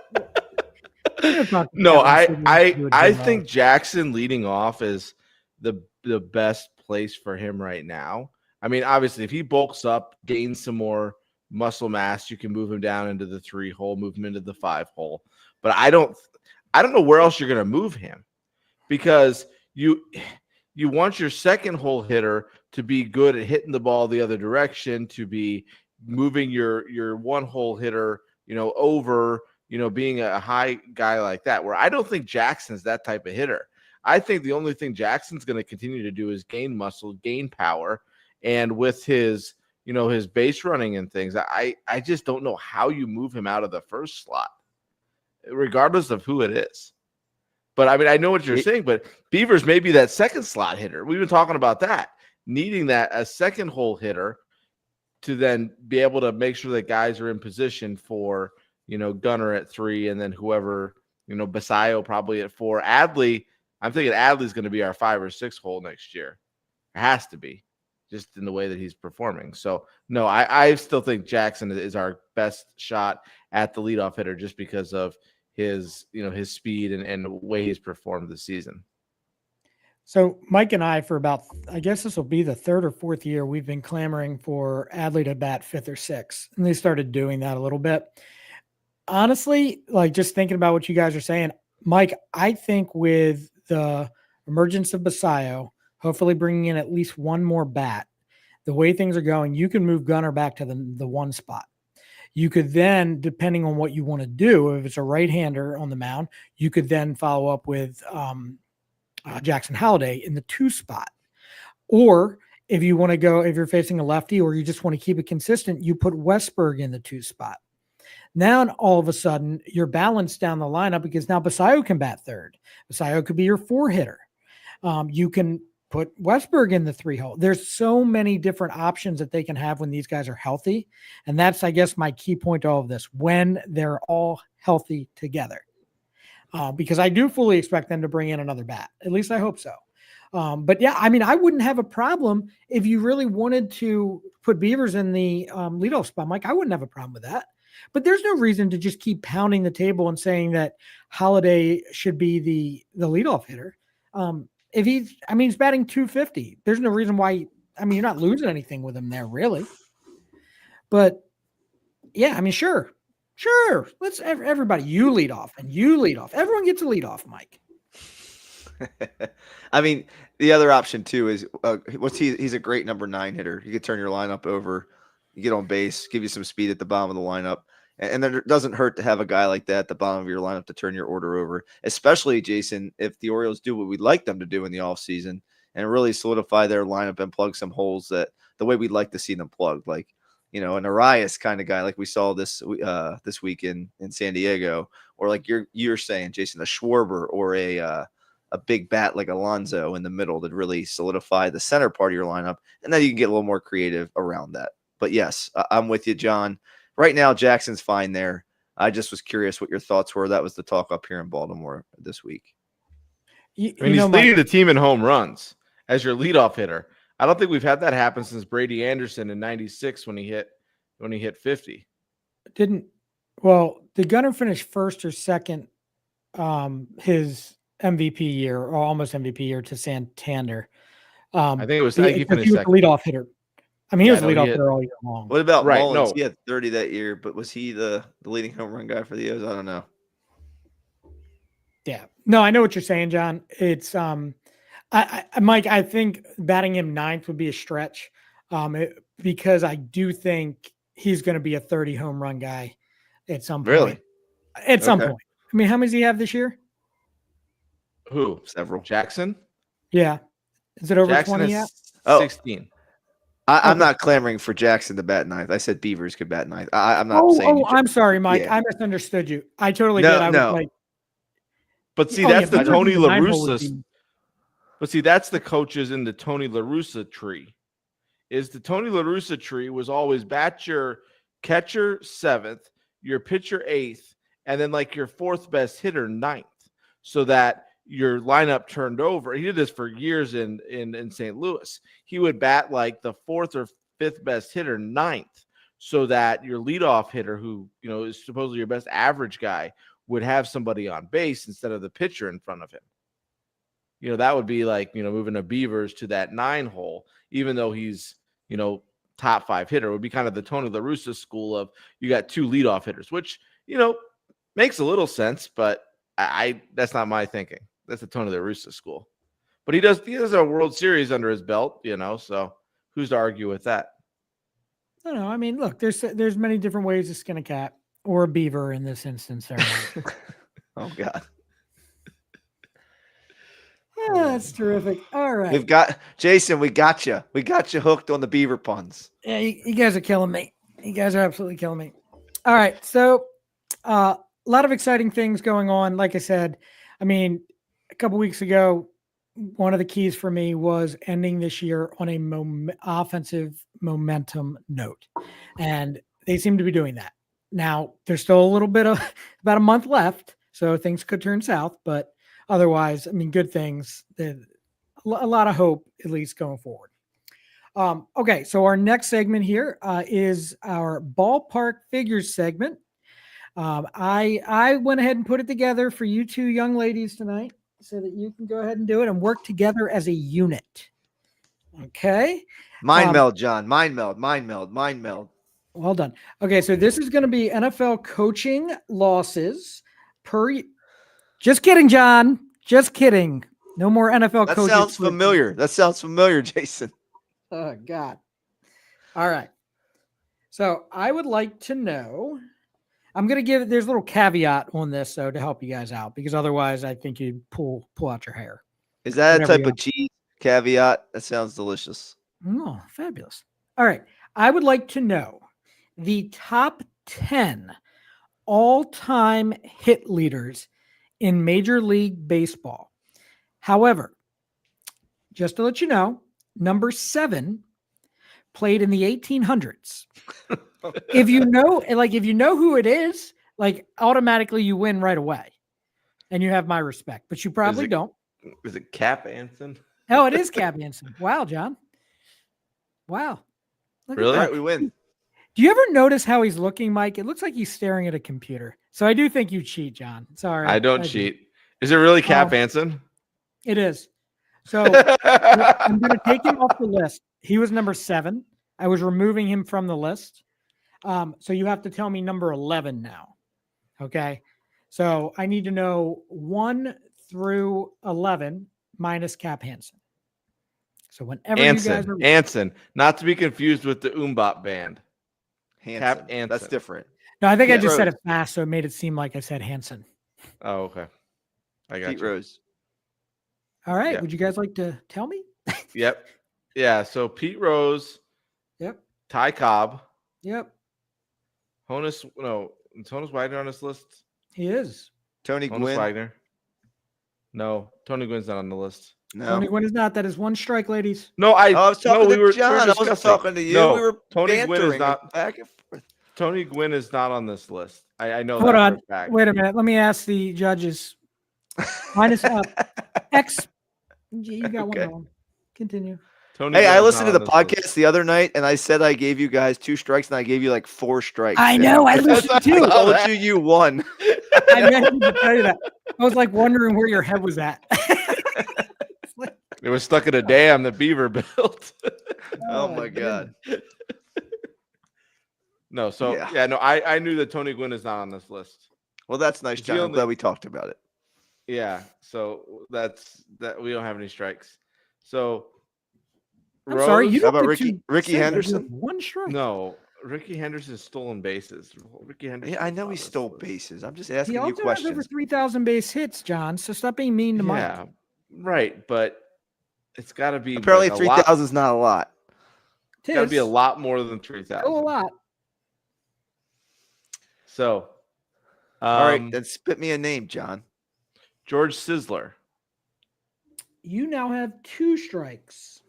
No, I think Jackson leading off is the best place for him right now. I mean, obviously, if he bulks up, gains some more muscle mass, you can move him down into the 3 hole, move him into the 5 hole. But I don't know where else you're going to move him, because you want your second hole hitter to be good at hitting the ball the other direction, to be moving your 1 hole hitter, over, being a high guy like that, where I don't think Jackson's that type of hitter. I think the only thing Jackson's going to continue to do is gain muscle, gain power. And with his, his base running and things, I just don't know how you move him out of the first slot, regardless of who it is. But I mean, I know what you're saying, but Beavers may be that second slot hitter. We've been talking about that, needing a second hole hitter to then be able to make sure that guys are in position for, Gunnar at 3, and then whoever, Basayo probably at 4. Adley, I'm thinking Adley's going to be our 5 or 6 hole next year. It has to be, just in the way that he's performing. So, no, I still think Jackson is our best shot at the leadoff hitter, just because of his, his speed and the way he's performed this season. So Mike and I, for about, I guess this will be the 3rd or 4th year, we've been clamoring for Adley to bat 5th or 6th. And they started doing that a little bit. Honestly, like, just thinking about what you guys are saying, Mike, I think with the emergence of Basayo, hopefully bringing in at least one more bat. The way things are going, you can move Gunnar back to the one spot. You could then, depending on what you want to do, if it's a right-hander on the mound, you could then follow up with Jackson Holliday in the 2 spot. Or if you want to go, if you're facing a lefty or you just want to keep it consistent, you put Westberg in the 2 spot. Now, all of a sudden, you're balanced down the lineup because now Basayo can bat third. Basayo could be your 4-hitter. You can put Westberg in the 3 hole. There's so many different options that they can have when these guys are healthy. And that's, I guess, my key point to all of this, when they're all healthy together. Because I do fully expect them to bring in another bat. At least I hope so. But yeah, I mean, I wouldn't have a problem if you really wanted to put Beavers in the leadoff spot, Mike. I wouldn't have a problem with that. But there's no reason to just keep pounding the table and saying that Holliday should be the leadoff hitter. If he's batting 250. There's no reason why. I mean, you're not losing anything with him there, really. But yeah, I mean, sure. Let's everybody. You lead off, and you lead off. Everyone gets a lead off, Mike. I mean, the other option too is he's a great number 9 hitter. You could turn your lineup over, you get on base, give you some speed at the bottom of the lineup. And then it doesn't hurt to have a guy like that at the bottom of your lineup to turn your order over, especially, Jason, if the Orioles do what we'd like them to do in the offseason and really solidify their lineup and plug some holes that the way we'd like to see them plugged, like, an Arias kind of guy like we saw this week in San Diego, or like you're saying, Jason, a Schwarber or a big bat like Alonso in the middle that really solidify the center part of your lineup, and then you can get a little more creative around that. But yes, I'm with you, John. Right now, Jackson's fine there. I just was curious what your thoughts were. That was the talk up here in Baltimore this week. He's leading the team in home runs as your leadoff hitter. I don't think we've had that happen since Brady Anderson in '96 when he hit 50. Did Gunnar finish first or second his MVP year or almost MVP year to Santander? I think it was. I think he finished second. The leadoff hitter. I mean, he was the leadoff hitter all year long. What about Mullins? He had 30 that year, but was he the leading home run guy for the O's? I don't know. Yeah. No, I know what you're saying, John. It's Mike, I think batting him 9th would be a stretch because I do think he's going to be a 30 home run guy at some point. Really? At some point. I mean, how many does he have this year? Who? Several. Jackson? Yeah. Is it over Jackson 20 yet? 16. I'm not clamoring for Jackson to bat 9th. I said Beavers could bat 9th. I'm not saying. I'm sorry, Mike. Yeah. I misunderstood you. I totally did. I was like, but see, that's the Tony La Russa. But see, that's the coaches in the Tony La Russa tree. Is the Tony La Russa tree was always bat your catcher 7th, your pitcher 8th, and then like your 4th best hitter 9th, so that your lineup turned over. He did this for years in St. Louis. He would bat like the 4th or 5th best hitter 9th, so that your leadoff hitter, who is supposedly your best average guy, would have somebody on base instead of the pitcher in front of him. That would be like moving a Beavers to that 9 hole, even though he's top 5 hitter. It would be kind of the Tony La Russa school of you got 2 leadoff hitters, which makes a little sense, but I that's not my thinking. That's the Tony La Russa school. But he has a World Series under his belt, so who's to argue with that? I don't know. I mean, look, there's many different ways to skin a cat or a beaver in this instance. Oh, God. Yeah, that's terrific. All right. We got you. We got you hooked on the beaver puns. Yeah, you guys are killing me. You guys are absolutely killing me. All right. So a lot of exciting things going on. Like I said, I mean, a couple weeks ago, one of the keys for me was ending this year on a offensive momentum note. And they seem to be doing that. Now, there's still a little bit of about a month left, so things could turn south. But otherwise, I mean, good things. A lot of hope, at least going forward. Okay, so our next segment here is our ballpark figures segment. I went ahead and put it together for you 2 young ladies tonight so that you can go ahead and do it and work together as a unit. Okay. Mind meld, John. Mind meld. Well done. Okay, so this is going to be NFL coaching losses per. Just kidding, John. Just kidding. No more NFL That coaches. sounds familiar. That sounds familiar, Jason. Oh, God. All right. So I would like to know. I'm going to give there's a little caveat on this, though, to help you guys out, because otherwise I think you'd pull out your hair. Is that a Whatever type you of cheese caveat? That sounds delicious. Oh, fabulous. All right. I would like to know the top 10 all-time hit leaders in Major League Baseball. However, just to let you know, number 7 played in the 1800s. If you know who it is, like automatically you win right away, and you have my respect. But you probably don't. Is it Cap Anson? Oh, it is Cap Anson. Wow, John. Wow. Look at Really? All that. right, we win. Do you ever notice how he's looking, Mike? It looks like he's staring at a computer. So I do think you cheat, John. Sorry. I don't cheat. Is it really Cap Anson? It is. So I'm going to take him off the list. He was number 7. I was removing him from the list. So you have to tell me number 11 now. Okay. So I need to know 1 through 11 minus Cap Hansen. So whenever you guys are Anson, not to be confused with the Umbop band. Cap Hansen. That's Anson. different. No, I think I Pete just said Rose. it fast, so it made it seem like I said Hansen. Oh, okay. I got Pete you. Rose. All right. Yeah. Would you guys like to tell me? Yep. Yeah. So Pete Rose, Yep. Ty Cobb, Yep. Honus. No, is Honus Wagner on this list? He is. Tony Honus Gwynn. Wagner. No, Tony Gwynn's not on the list. No. Tony Gwynn is not. That is 1 strike, ladies. No, Oh, I was talking no, to John. I wasn't discussing. talking to you. No, we were Tony Gwynn is bantering not. back and forth. Tony Gwynn is not on this list. I know Hold that on. for a fact. Wait a minute. Let me ask the judges. Minus X. You got Okay. one wrong. Continue. Tony Hey, Gwynn I is listened not to the on this podcast list. the other night, and I said I gave you guys 2 strikes, and I gave you like 4 strikes. I know. I listened I too. told you you won. I meant to tell you that. I was like wondering where your head was at. It was stuck in a dam that Beaver built. Oh my god. No, so Yeah. no, I knew that Tony Gwynn is not on this list. Well, that's nice, It's the John. I'm only- glad we talked about it. Yeah, so that's that. We don't have any strikes. So I'm sorry. You How don't about get to Ricky say that. You Henderson? have 1 strike. No, Ricky Henderson's stolen bases. Ricky Henderson. Yeah, I know he stole bases. I'm just asking He you also has over questions. 3,000 base hits, John. So stop being mean to Mike. Yeah, right. But it's got to be Apparently, like a lot. 3,000 is not a lot. It's got to be a lot more than Still a 3,000. lot. So, All right, then spit me a name, John. George Sizzler. You now have 2 strikes.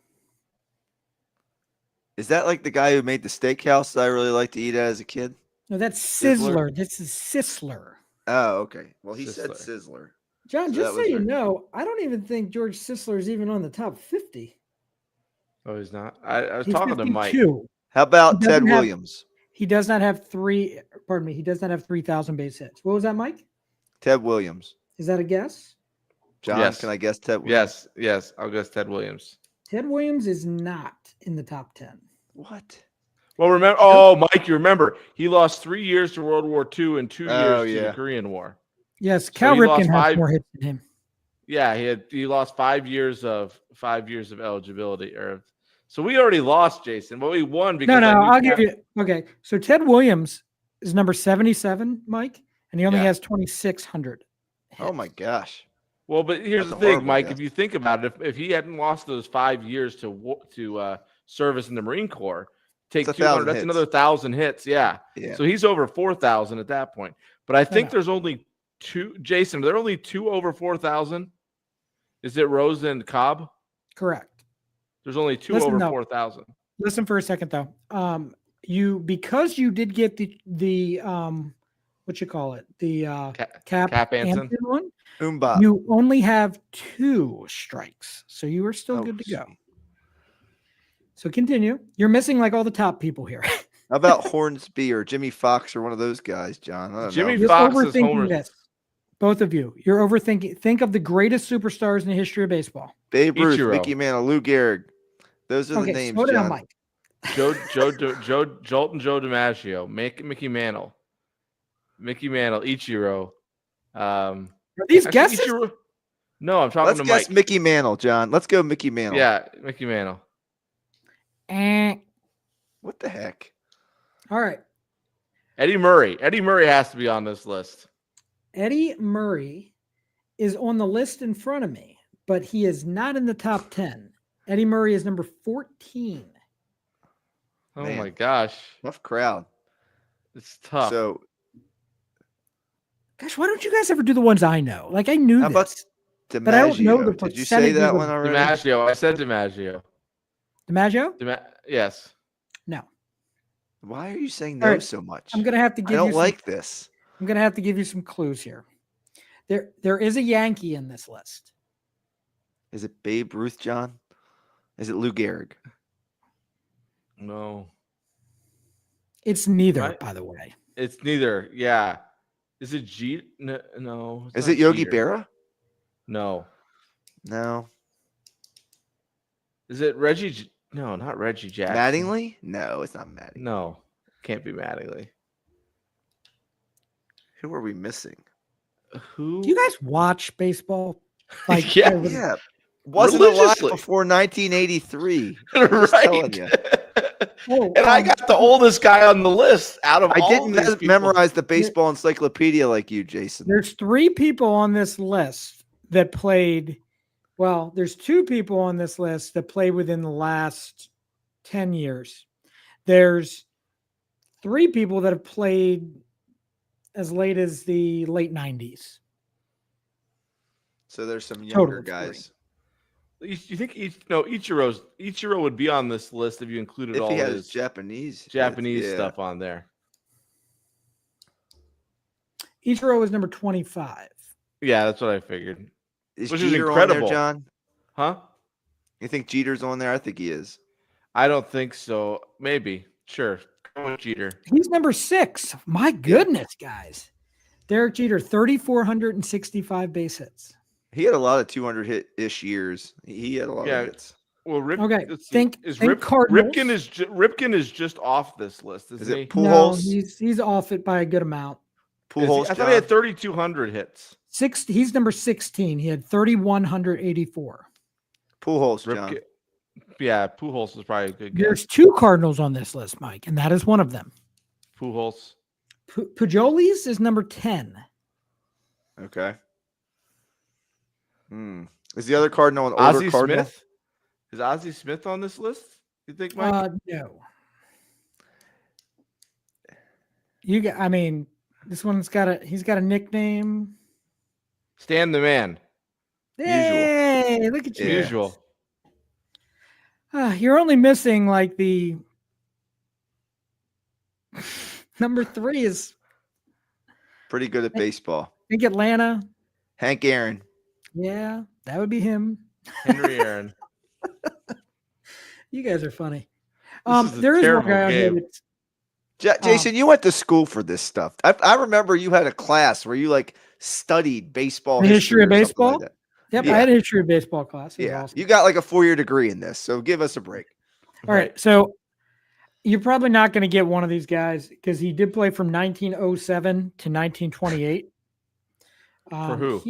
Is that like the guy who made the steakhouse that I really liked to eat at as a kid? No, that's Sizzler? Sizzler. This is Sisler. Oh, okay. Well, he said Sizzler. Sizzler. John, So just that so was you her- know, I don't even think George Sisler is even on the top 50. Oh, he's not. I was He's talking to Mike. 52. How about He Ted doesn't have- Williams? He does not have he does not have 3,000 base hits. What was that, Mike? Ted Williams. Is that a guess? John, Yes. can I guess Ted Williams? Yes. I'll guess Ted Williams. Ted Williams is not in the top 10. What? Well, remember? Oh, Mike, you remember he lost 3 years to World War II and 2 Oh, years to yeah. the Korean War. Yes, So Cal he lost Ripken has 5 more hits than him. Yeah, he lost 5 years of eligibility. So we already lost, Jason, but we won because No, I knew I'll give Cap- you. Okay, so Ted Williams is number 77, Mike, and he only Yeah. has 2,600. Oh my gosh. Well, but here's That's the a thing, horrible Mike. guess. If you think about it, if he hadn't lost those 5 years to service in the Marine Corps, take It's 200. 1,000 That's hits. another 1,000 hits. Yeah. Yeah. So he's over 4,000 at that point. But I think no. there's only 2. Jason, are there only 2 over 4,000? Is it Rose and Cobb? Correct. There's only 2 Listen, over no. 4,000. Listen for a second though. Because you did get the what you call it, the Cap Anson. Anson one, Umbop. you only have 2 strikes, so you are still Oh, good to go. sweet. So continue. You're missing like all the top people here. How about Hornsby or Jimmy Fox or one of those guys, John? I don't Jimmy know. You're Fox is overthinking Homer. this. Both of you. You're overthinking. Think of the greatest superstars in the history of baseball. Babe Ruth, Ichiro. Mickey Mantle, Lou Gehrig. Those are the Okay, names, slow down, John. Mike. Jolt and Joe DiMaggio, Mickey Mantle, Ichiro. Are these Actually, guesses? Ichiro- No, I'm talking Let's to guess Mike. Mickey Mantle, John. Let's go Mickey Mantle. Yeah, Mickey Mantle. What the heck? All right. Eddie Murray. Eddie Murray has to be on this list. Eddie Murray is on the list in front of me, but he is not in the top 10. Eddie Murray is number 14. Oh Man. my gosh. Tough crowd. It's tough. So Gosh, why don't you guys ever do the ones I know? Like I knew how about this, but I don't know the DiMaggio? Did you say that percentages one of already? DiMaggio. I said DiMaggio. DiMaggio. Yes. No, Why are you saying All no right. so much? I'm gonna have to I give don't you. Some, like this. I'm gonna have to give you some clues here. There is a Yankee in this list. Is it Babe Ruth, John? Is it Lou Gehrig? No. It's neither, Right. by the way. It's neither. Yeah. Is it G? No. Is not it Yogi Jeter. Berra? No. No. Is it Reggie? No, not Reggie Jackson. Mattingly? No, it's not Mattingly. No. Can't be Mattingly. Who are we missing? Who? Do you guys watch baseball? Like Yeah. over- Yeah. Wasn't alive Religiously. before 1983. I'm just telling you. Oh, And I got the oldest guy on the list out of I all didn't these people. memorize the baseball encyclopedia like you, Jason. There's 3 people on this list that played. Well, there's 2 people on this list that played within the last 10 years. There's 3 people that have played as late as the late 90s. So there's some Total younger of 3. guys. You think Ichiro would be on this list if you included If all he has his Japanese Japanese yeah. stuff on there? Ichiro is number 25. Yeah, that's what I figured. Is Which is Jeter on there, incredible. John? Huh? You think Jeter's on there? I think he is. I don't think so. Maybe. Sure. Go with Jeter. He's number 6. My goodness, guys. Derek Jeter, 3,465 base hits. He had a lot of 200 hit-ish years. He had a lot Yeah. of hits. Well, Okay, let's see. think Ripken Cardinals. Ripken is just off this list, isn't Is it he? Pujols? No, he's off it by a good amount. Pujols, I thought he had John? 3,200 hits. He's number 16. He had 3,184. Pujols, John. Ripken. Yeah, Pujols is probably a good guess. There's 2 Cardinals on this list, Mike, and that is one of them. Pujols. Pujols is number 10. Okay. Is the other Cardinal an older Ozzie Cardinal? Smith? Is Ozzie Smith on this list? You think, Mike? No. This one's he's got a nickname. Stan the Man. Hey, look at you. Yeah. Usual. You're only missing like the number 3 is, Pretty good at baseball. I think, Atlanta. Hank Aaron. Yeah, that would be him. Henry Aaron. You guys are funny. This is a There is one terrible guy on here game. that's Jason, you went to school for this stuff. I remember you had a class where you like studied baseball The history of or something baseball? like that. Yep, Yeah. I had a history of baseball class. It was Yeah, awesome. you got like a 4-year degree in this, so give us a break. All right, so you're probably not going to get one of these guys because he did play from 1907 to 1928. For who?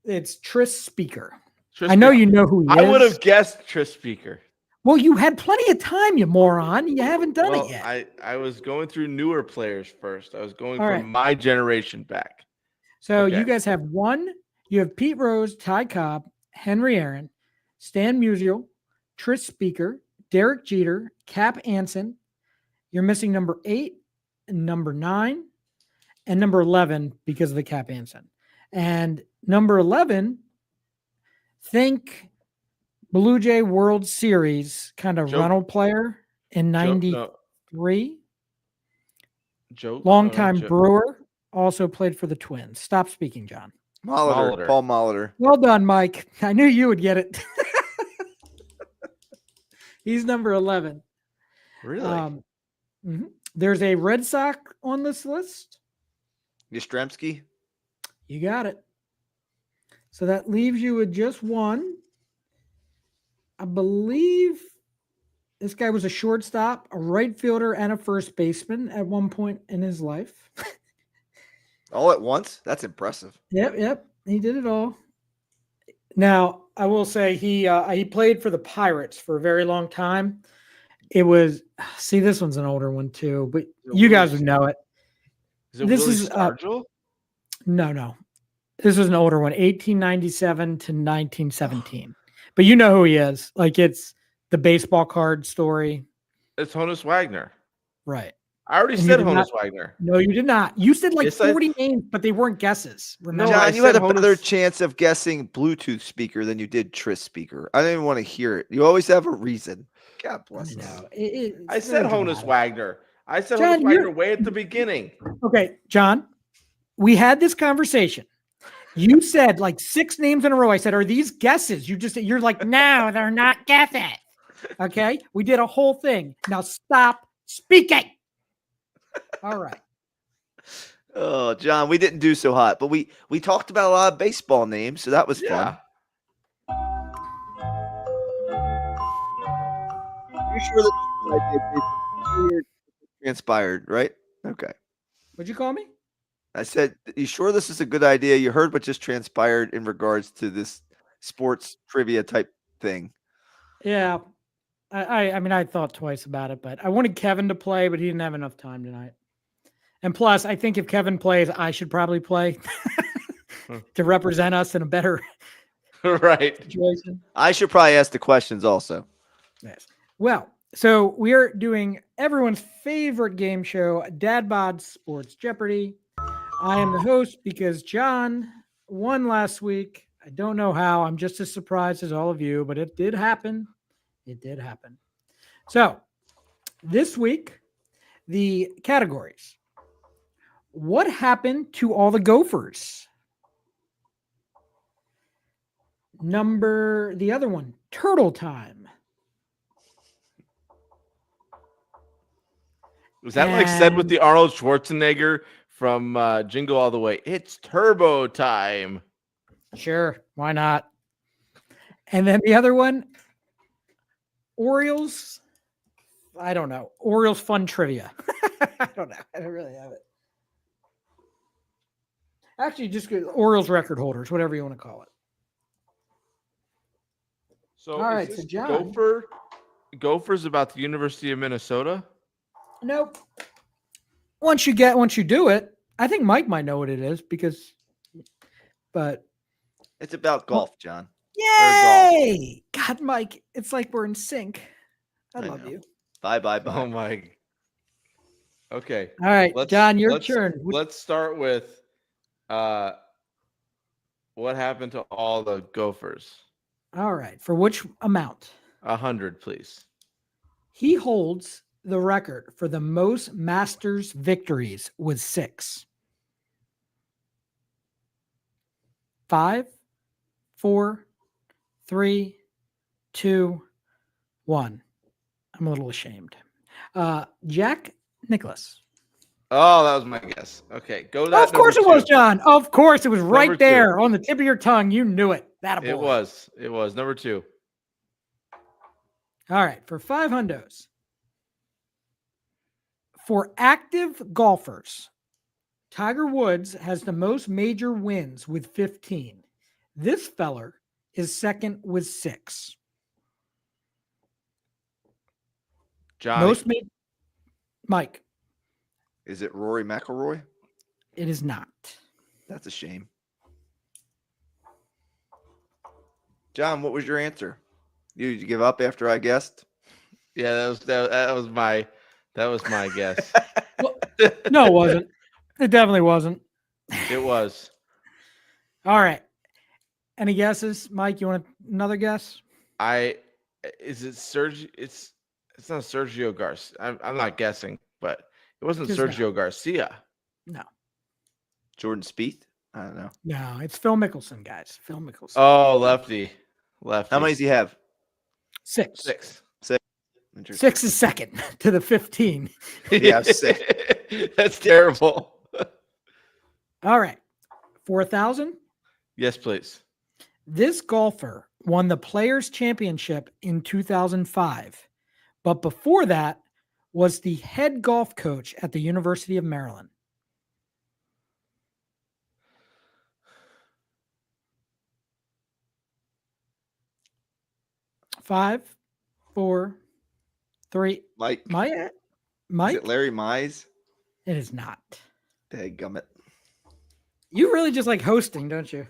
It's Tris Speaker. Tris I know Speaker. you know who he I is. would have guessed Tris Speaker. Well, you had plenty of time, you moron. You haven't done Well, it yet. I was going through newer players first. I was going All from right. my generation back. So okay. you guys have one. You have Pete Rose, Ty Cobb, Henry Aaron, Stan Musial, Tris Speaker, Derek Jeter, Cap Anson. You're missing number 8 and number 9 and number 11 because of the Cap Anson. And number 11, think Blue Jay World Series kind of rental player in 93. Longtime Brewer, also played for the Twins. Stop speaking, John. Molitor. Paul Molitor. Well done, Mike. I knew you would get it. He's number 11. Really? There's a Red Sox on this list. Yastrzemski. You got it. So that leaves you with just one. I believe this guy was a shortstop, a right fielder, and a first baseman at one point in his life. All at once? That's impressive. Yep. He did it all. Now, I will say he played for the Pirates for a very long time. It was see, this one's an older one too, but you guys would know it. Is it This Willie is Stargell? no. This was an older one, 1897 to 1917. But you know who he is. Like it's the baseball card story. It's Honus Wagner. Right. I already And you said did Honus not- Wagner. No, you did not. You said like Yes, I- 40 names, but they weren't guesses. Remember? No, I John, you had said a better Honus- chance of guessing Bluetooth speaker than you did Tris speaker. I didn't even want to hear it. You always have a reason. God bless us. No, I said Honus Wagner. Wagner. I said John, Honus Wagner you're- way at the beginning. Okay, John, we had this conversation. You said like 6 names in a row. I said, are these guesses? You're like, no, they're not guesses. Okay. We did a whole thing. Now stop speaking. All right. Oh, John, we didn't do so hot, but we talked about a lot of baseball names, so that was fun. You sure that transpired, right? Okay. What'd you call me? I said, you sure this is a good idea? You heard what just transpired in regards to this sports trivia type thing. Yeah. I mean, I thought twice about it, but I wanted Kevin to play, but he didn't have enough time tonight. And plus, I think if Kevin plays, I should probably play to represent us in a better Right. situation. I should probably ask the questions also. Yes. Well, so we are doing everyone's favorite game show, Dad Bod's Sports Jeopardy. I am the host because John won last week. I don't know how. I'm just as surprised as all of you, but it did happen. It did happen. So this week, the categories. What happened to all the Gophers? The other one, Turtle Time. Was that like said with the Arnold Schwarzenegger from Jingle All the Way? It's turbo time. Sure, why not? And then the other one, Orioles. I don't know. Orioles fun trivia. I don't know. I don't really have it. Actually, just go Orioles record holders, whatever you want to call it. So, All right, is so this John- Gophers about the University of Minnesota? Nope. Once you do it, I think Mike might know what it is but It's about golf, John. yay! God, Mike, it's like we're in sync. I I love know. you. Bye. Oh my. Okay. All right, John, your let's- turn. Let's start with what happened to all the Gophers? All right, for which amount? 100, please. He holds the record for the most Masters victories with 6. 5, 4, 3, 2, 1. I'm a little ashamed. Jack Nicholas. Oh, that was my guess. Okay, go that. Of course it number was, two. John. Of course it was right Number there 2. on the tip of your tongue. You knew it. That It was. It was number 2. All right, for 5 hundos. For active golfers, Tiger Woods has the most major wins with 15. This feller is second with 6. Johnny. Mike, Is it Rory McIlroy? it is not. That's a shame. John, what was your answer? Did you give up after I guessed? Yeah, that was my guess. No, it wasn't. It definitely wasn't. It was. All right. Any guesses? Mike, you want another guess? Is it Sergio? It's not Sergio Garcia. I'm not guessing, but it wasn't Just Sergio Garcia. No. Jordan Spieth? I don't know. No, it's Phil Mickelson, guys. Phil Mickelson. Oh, lefty. How many does he have? 6. 6. Interesting. 6 is second to the 15. Yeah, 6. That's terrible. All right. 4,000. Yes, please. This golfer won the Players Championship in 2005, but before that was the head golf coach at the University of Maryland. 5, 4, 3. Mike. Mike? Is Mike? it Larry Mize? It is not. Dadgummit. You really just like hosting, don't you?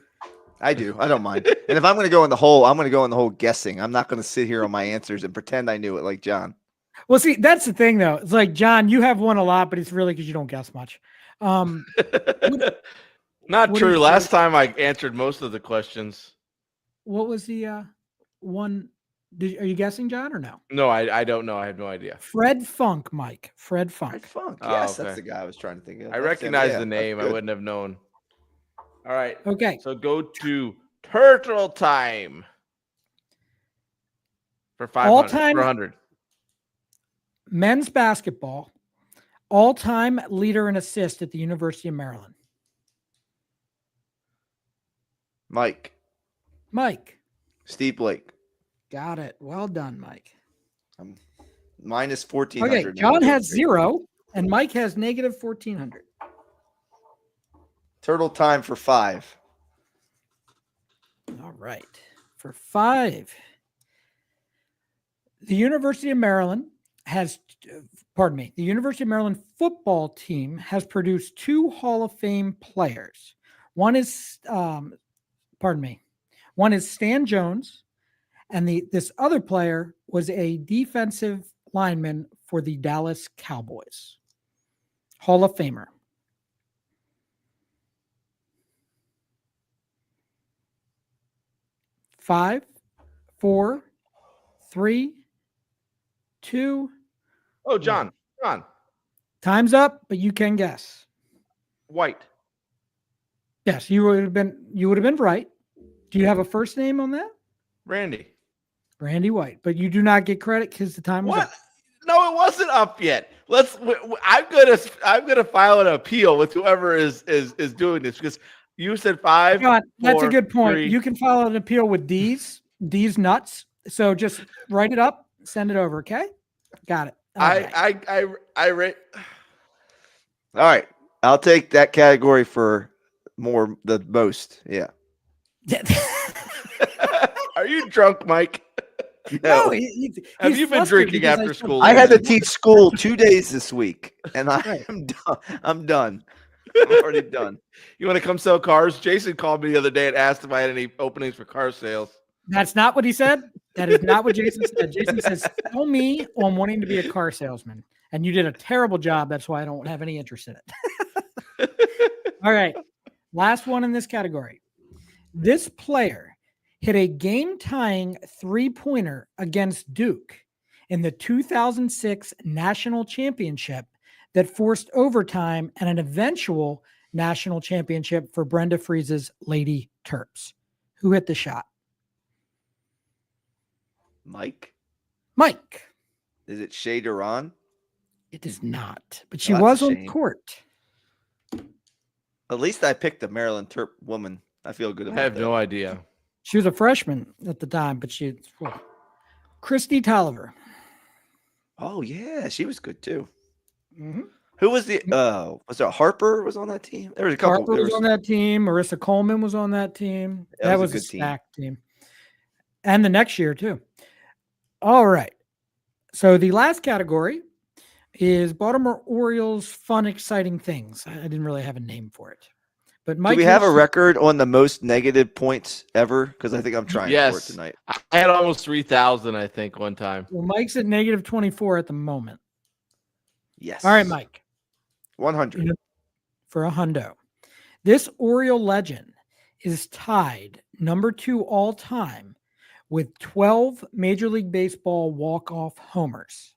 I do. I don't mind. And if I'm going to go in the hole, I'm going to go in the hole guessing. I'm not going to sit here on my answers and pretend I knew it like John. Well, see, that's the thing, though. It's like, John, you have won a lot, but it's really because you don't guess much. Not what true. is Last time I answered most of the questions. What was the one? Are you guessing, John, or no? No, I don't know. I have no idea. Fred Funk, Mike. Fred Funk. Fred Funk. Oh, Yes, okay. that's the guy I was trying to think of. I That's him. recognize Yeah, the that's name. I good. wouldn't have known. All right. Okay. So go to Turtle Time for 500. All-time- for 100. Men's basketball, all-time leader in assist at the University of Maryland. Mike. Mike. Steve Blake. Got it. Well done, Mike. Minus 1,400. Okay, John has 0, and Mike has negative 1,400. Turtle Time for 5. All right. For 5, the University of Maryland the University of Maryland football team has produced 2 Hall of Fame players. One is Stan Jones, and this other player was a defensive lineman for the Dallas Cowboys. Hall of Famer. 5, 4, 3, 2. Oh, John. Time's up, but you can guess. White. Yes, you would have been right. Do you have a first name on that? Randy. Randy White, but you do not get credit because the time was What? up. No, it wasn't up yet. I'm gonna file an appeal with whoever is doing this because you said 5. John, that's a 4, good point. 3. You can file an appeal with D's nuts. So just write it up, send it over. Okay, got it. All right. All right. I'll take that category for the most. Yeah. Are you drunk, Mike? No, Have he's you been flustered drinking because after said- school? I had to teach school 2 days this week, and Right. I'm done. I'm done. I'm already done. You want to come sell cars? Jason called me the other day and asked if I had any openings for car sales. That's not what he said. That is not what Jason said. Jason says, "Tell me on wanting to be a car salesman," and you did a terrible job. That's why I don't have any interest in it. All right, last one in this category. This player hit a game-tying 3-pointer against Duke in the 2006 national championship that forced overtime and an eventual national championship for Brenda Friese's Lady Terps. Who hit the shot? Mike, Mike. is it Shea Duran? It is not, but she that's was a on shame. court. At least I picked a Maryland Terp woman. I feel good about I have that. no idea. She was a freshman at the time, but Christy Tolliver. Oh yeah, she was good too. Mm-hmm. Who was the? Was it Harper was on that team? There was a couple. Harper was on that team. Marissa Coleman was on that team. That was a good team. stacked team. And the next year too. All right. So the last category is Baltimore Orioles fun, exciting things. I didn't really have a name for it. But Mike, Do we have a record on the most negative points ever? Because I think I'm trying for it Yes. tonight. I had almost 3,000, I think, one time. Well, Mike's at negative 24 at the moment. Yes. All right, Mike. 100. For a hundo. This Oriole legend is tied number 2 all time with 12 Major League Baseball walk-off homers.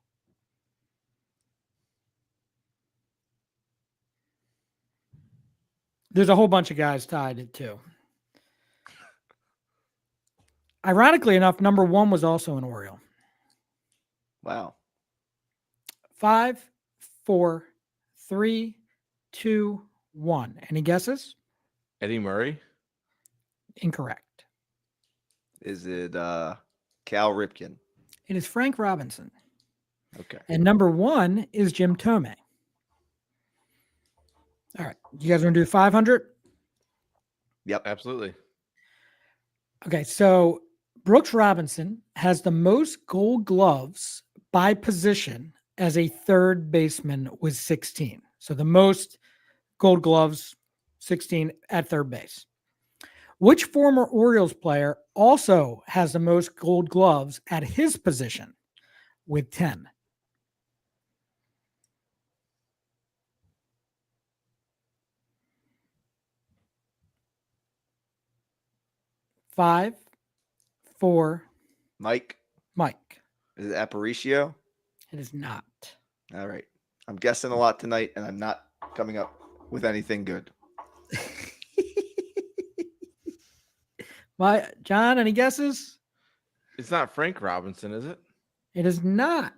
There's a whole bunch of guys tied it too. Ironically enough, number 1 was also an Oriole. Wow. 5, 4, 3, 2, 1. Any guesses? Eddie Murray? Incorrect. Is it Cal Ripken? It is Frank Robinson. Okay. And number 1 is Jim Tomei. All right. You guys want to do 500? Yep. Absolutely. Okay. So Brooks Robinson has the most gold gloves by position as a third baseman with 16. So the most gold gloves, 16 at third base. Which former Orioles player also has the most gold gloves at his position with 10? Five, four, Mike, Mike. is it Aparicio? It is not. All right. I'm guessing a lot tonight, and I'm not coming up with anything good. John, any guesses? It's not Frank Robinson, is it? It is not.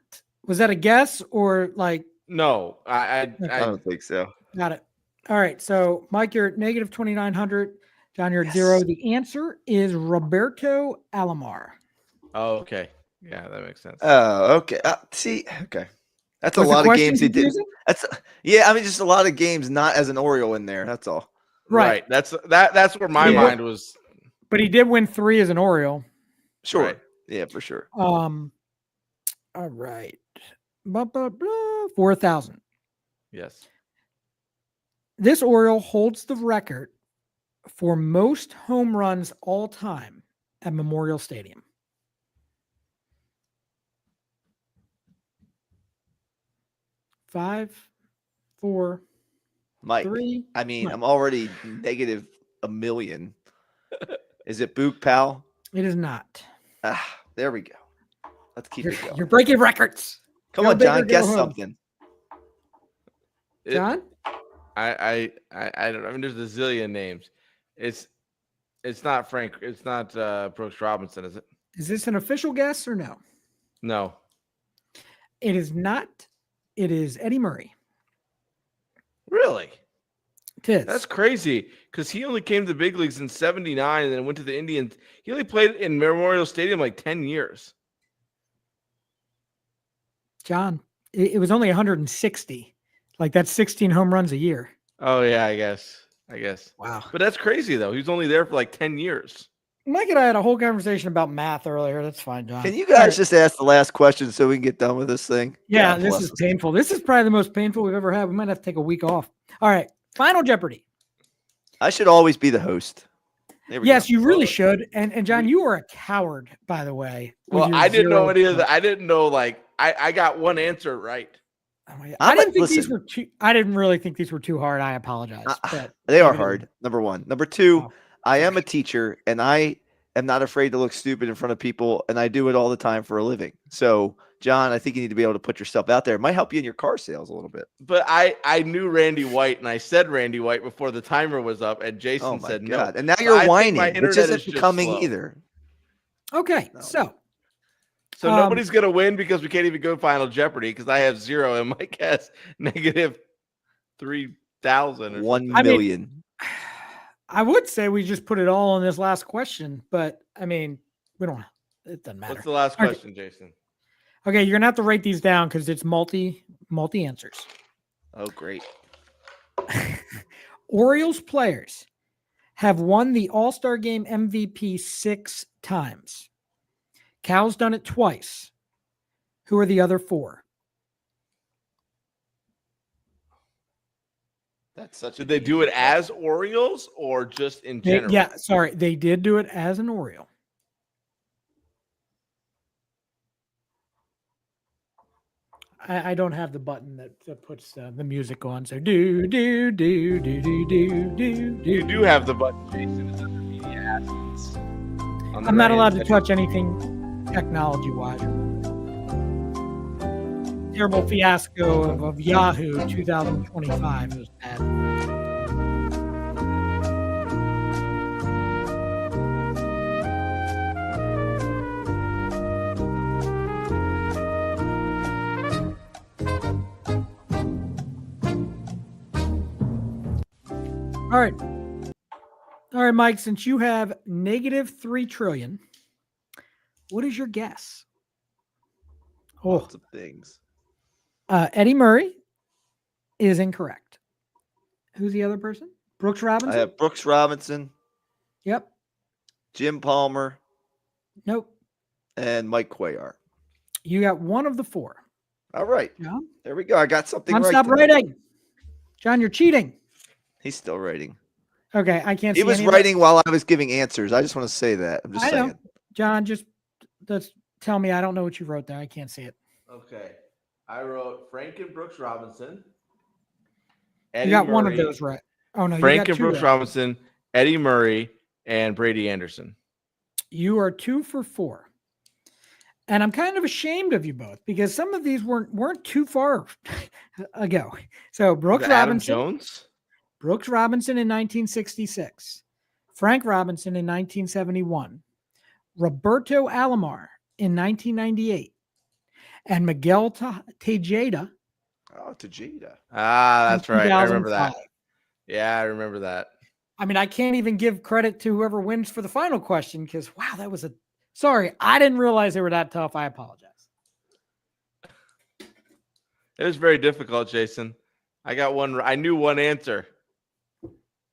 Was that a guess or like? No, I don't think so. Got it. All right. So, Mike, you're at negative 2,900. John, you're at Yes. 0. The answer is Roberto Alomar. Oh, okay. Yeah, that makes sense. Oh, okay. See, okay. That's Was a the lot of question games he did. confusing? Yeah, I mean, just a lot of games not as an Oriole in there. That's all. Right. That's where my Yeah. mind was. But he did win 3 as an Oriole. Sure. Right. Yeah, for sure. All right. 4,000. Yes. This Oriole holds the record for most home runs all time at Memorial Stadium. 5, 4, Mike, 3. I mean, Mike. I'm already negative a million. Is it Book Pal? It is not. There we go. Let's keep it going. You're breaking records. Come go on, big or John, go guess home. something. John? I don't. I mean, there's a zillion names. It's not Frank. It's not Brooks Robinson, is it? Is this an official guess or no? No. It is not. It is Eddie Murray. Really? It is. That's crazy because he only came to the big leagues in '79 and then went to the Indians. He only played in Memorial Stadium like 10 years. John, it was only 160. Like that's 16 home runs a year. Oh yeah, I guess. Wow. But that's crazy though. He was only there for like 10 years. Mike and I had a whole conversation about math earlier. That's fine, John. Can you All guys right. just ask the last question so we can get done with this thing? Yeah, God this bless is us. painful. This is probably the most painful we've ever had. We might have to take a week off. All right. Final Jeopardy. I should always be the host. There we Yes, go. you really should. And John, you are a coward, by the way. with Well, your I didn't know 0 any of points. that. I didn't know like I got one answer right. Oh my God. I'm I didn't a- think these listen. were too. I didn't really think these were too hard. I apologize. But They are maybe hard. Number one. Number two, Oh, I am a teacher and I am not afraid to look stupid in front of people, and I do it all the time for a living. So, John, I think you need to be able to put yourself out there. It might help you in your car sales a little bit. But I knew Randy White and I said Randy White before the timer was up and Jason Oh my said God. no. And now So you're I think whining, my which internet isn't is just becoming slow. either. Okay. No. So So nobody's gonna win because we can't even go Final Jeopardy because I have 0 and Mike has negative 3,000 or 1 something. I mean- million. I would say we just put it all on this last question, but I mean, we don't. It doesn't matter. What's the last Okay. question, Jason? Okay, you're gonna have to write these down because it's multi answers. Oh, great. Orioles players have won the All-Star Game MVP 6 times. Cal's done it twice. Who are the other 4? That's such Did they do it as Orioles or just in general? Yeah, sorry, they did do it as an Oriole. I don't have the button that puts the music on. So do do do do do do do You do. do have the button, Jason. It's under media assets. On the I'm not allowed to right-hand touch anything technology-wise. Terrible fiasco of Yahoo 2025 was bad. All right. All right, Mike, since you have negative 3 trillion, what is your guess? Oh, Lots of things. Eddie Murray is incorrect. Who's the other person? Brooks I Robinson? have Brooks Robinson, Yep. Jim Palmer, Nope. And Mike Cuellar. You got one of the 4. All right. John? There we go. I got something John, right. stop tonight. writing. John, you're cheating. He's still writing. Okay, I can't He see was any of writing while I was giving answers. I just want to say that. I'm just I saying. know. John, just tell me. I don't know what you wrote there. I can't see it. Okay. I wrote Frank and Brooks Robinson. You got one of those right. Oh, no. Frank you got and 2 Brooks right. Robinson, Eddie Murray, and Brady Anderson. You are 2 for 4. And I'm kind of ashamed of you both because some of these weren't too far ago. So Brooks Adam Robinson. Jones? Brooks Robinson in 1966. Frank Robinson in 1971. Roberto Alomar in 1998. And Miguel Tejeda. Oh, Tejeda. Ah, that's right. I remember 2005. that. Yeah, I remember that. I mean, I can't even give credit to whoever wins for the final question because, wow, that was sorry. I didn't realize they were that tough. I apologize. It was very difficult, Jason. I got one. I knew one answer.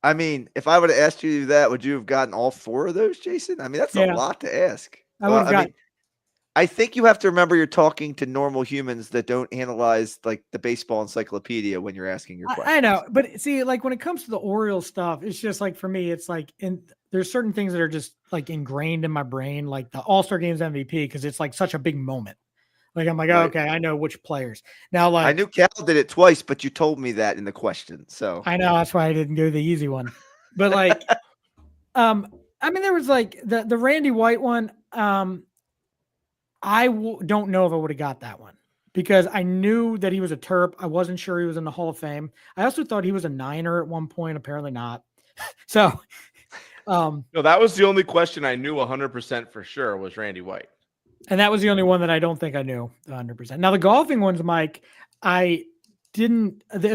I mean, if I would have asked you that, would you have gotten all 4 of those, Jason? I mean, that's a Yeah. lot to ask. I would have got. mean, I think you have to remember you're talking to normal humans that don't analyze like the baseball encyclopedia when you're asking your questions. I know, but see, like when it comes to the Orioles stuff, it's just like for me, it's like there's certain things that are just like ingrained in my brain, like the All-Star Games MVP, because it's like such a big moment. Like I'm like, Right. okay, I know which players. Now, like I knew Cal did it twice, but you told me that in the question. So I know that's why I didn't do the easy one. But like, I mean, there was like the Randy White one. Don't know if I would have got that one because I knew that he was a Terp. I wasn't sure he was in the Hall of Fame. I also thought he was a Niner at one point. Apparently not. So, No, that was the only question I knew 100% for sure was Randy White. and that was the only one that I don't think I knew 100%. Now the golfing ones, Mike, there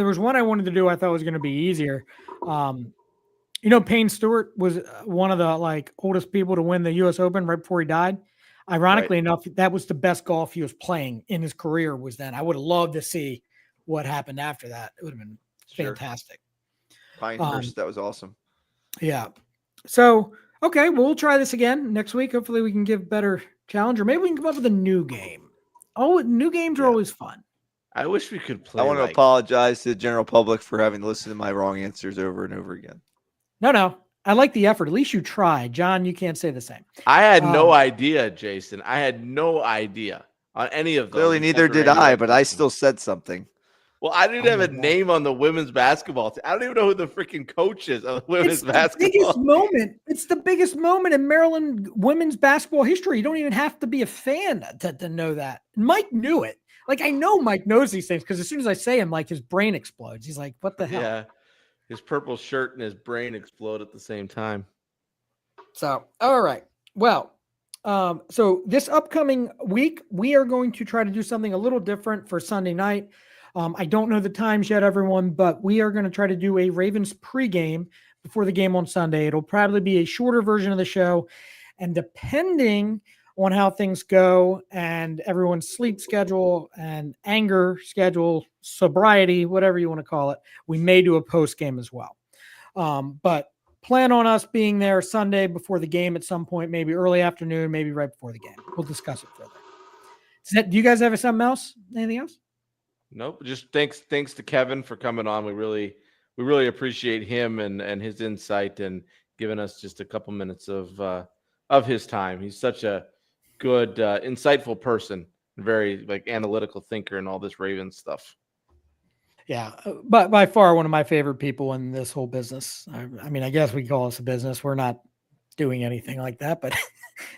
was one I wanted to do. I thought was going to be easier. Payne Stewart was one of the like oldest people to win the U.S. Open right before he died. Ironically enough, that was the best golf he was playing in his career was then. I would have loved to see what happened after that. It would have been fantastic. Pinehurst, that was awesome. Yeah. So, okay, well, we'll try this again next week. Hopefully we can give better challenge, or maybe we can come up with a new game. Oh, new games are always fun. I wish we could play. I want to apologize to the general public for having to listen to my wrong answers over and over again. No. I like the effort. At least you tried. John, you can't say the same. I had no idea, Jason. I had no idea on any of those. Clearly, neither did I, but I still said something. Well, I didn't have a name on the women's basketball team. I don't even know who the freaking coach is of the women's basketball. Biggest moment. It's the biggest moment in Maryland women's basketball history. You don't even have to be a fan to know that. Mike knew it. Like, I know Mike knows these things because as soon as I say him, like his brain explodes. He's like, what the hell? Yeah. His purple shirt and his brain explode at the same time. So, all right. Well, so this upcoming week, we are going to try to do something a little different for Sunday night. I don't know the times yet, everyone, but we are going to try to do a Ravens pregame before the game on Sunday. It'll probably be a shorter version of the show. And depending on how things go and everyone's sleep schedule and anger schedule, sobriety, whatever you want to call it, we may do a post game as well. But plan on us being there Sunday before the game at some point, maybe early afternoon, maybe right before the game. We'll discuss it further. Do you guys have something else? Anything else? Nope. Just thanks to Kevin for coming on. We really appreciate him and his insight and giving us just a couple minutes of his time. He's such a good, insightful person, very like analytical thinker and all this Ravens stuff. Yeah, but by far one of my favorite people in this whole business. I mean, I guess we call this a business. We're not doing anything like that, but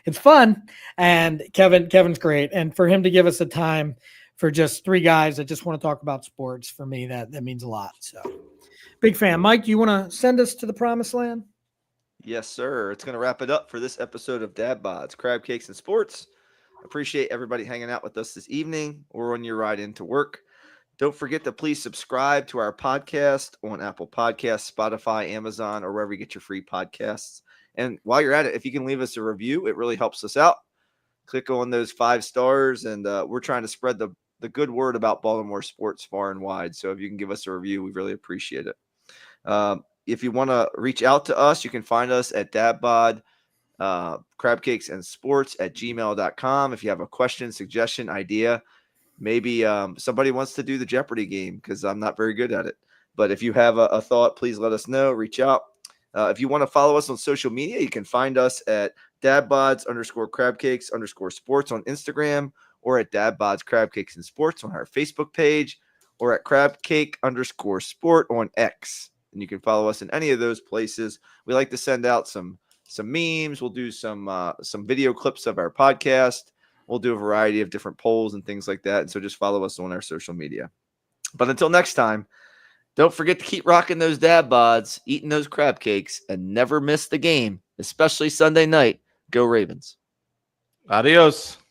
it's fun. And Kevin's great. And for him to give us a time for just 3 guys that just want to talk about sports, for me, that means a lot. So big fan. Mike, do you want to send us to the promised land? Yes, sir. It's going to wrap it up for this episode of Dad Bods, Crab Cakes and Sports. Appreciate everybody hanging out with us this evening or on your ride into work. Don't forget to please subscribe to our podcast on Apple Podcasts, Spotify, Amazon, or wherever you get your free podcasts. And while you're at it, if you can leave us a review, it really helps us out. Click on those 5 stars, and we're trying to spread the good word about Baltimore sports far and wide. So if you can give us a review, we really appreciate it. If you want to reach out to us, you can find us at dadbod crabcakesandsports@gmail.com. If you have a question, suggestion, idea, maybe somebody wants to do the Jeopardy game because I'm not very good at it. But if you have a thought, please let us know. Reach out. If you want to follow us on social media, you can find us at dadbods_crabcakes_sports on Instagram, or at dadbods crabcakes and sports on our Facebook page, or at crabcake_sport on X. And you can follow us in any of those places. We like to send out some memes. We'll do some video clips of our podcast. We'll do a variety of different polls and things like that. And so just follow us on our social media. But until next time, don't forget to keep rocking those dad bods, eating those crab cakes, and never miss the game, especially Sunday night. Go Ravens. Adios.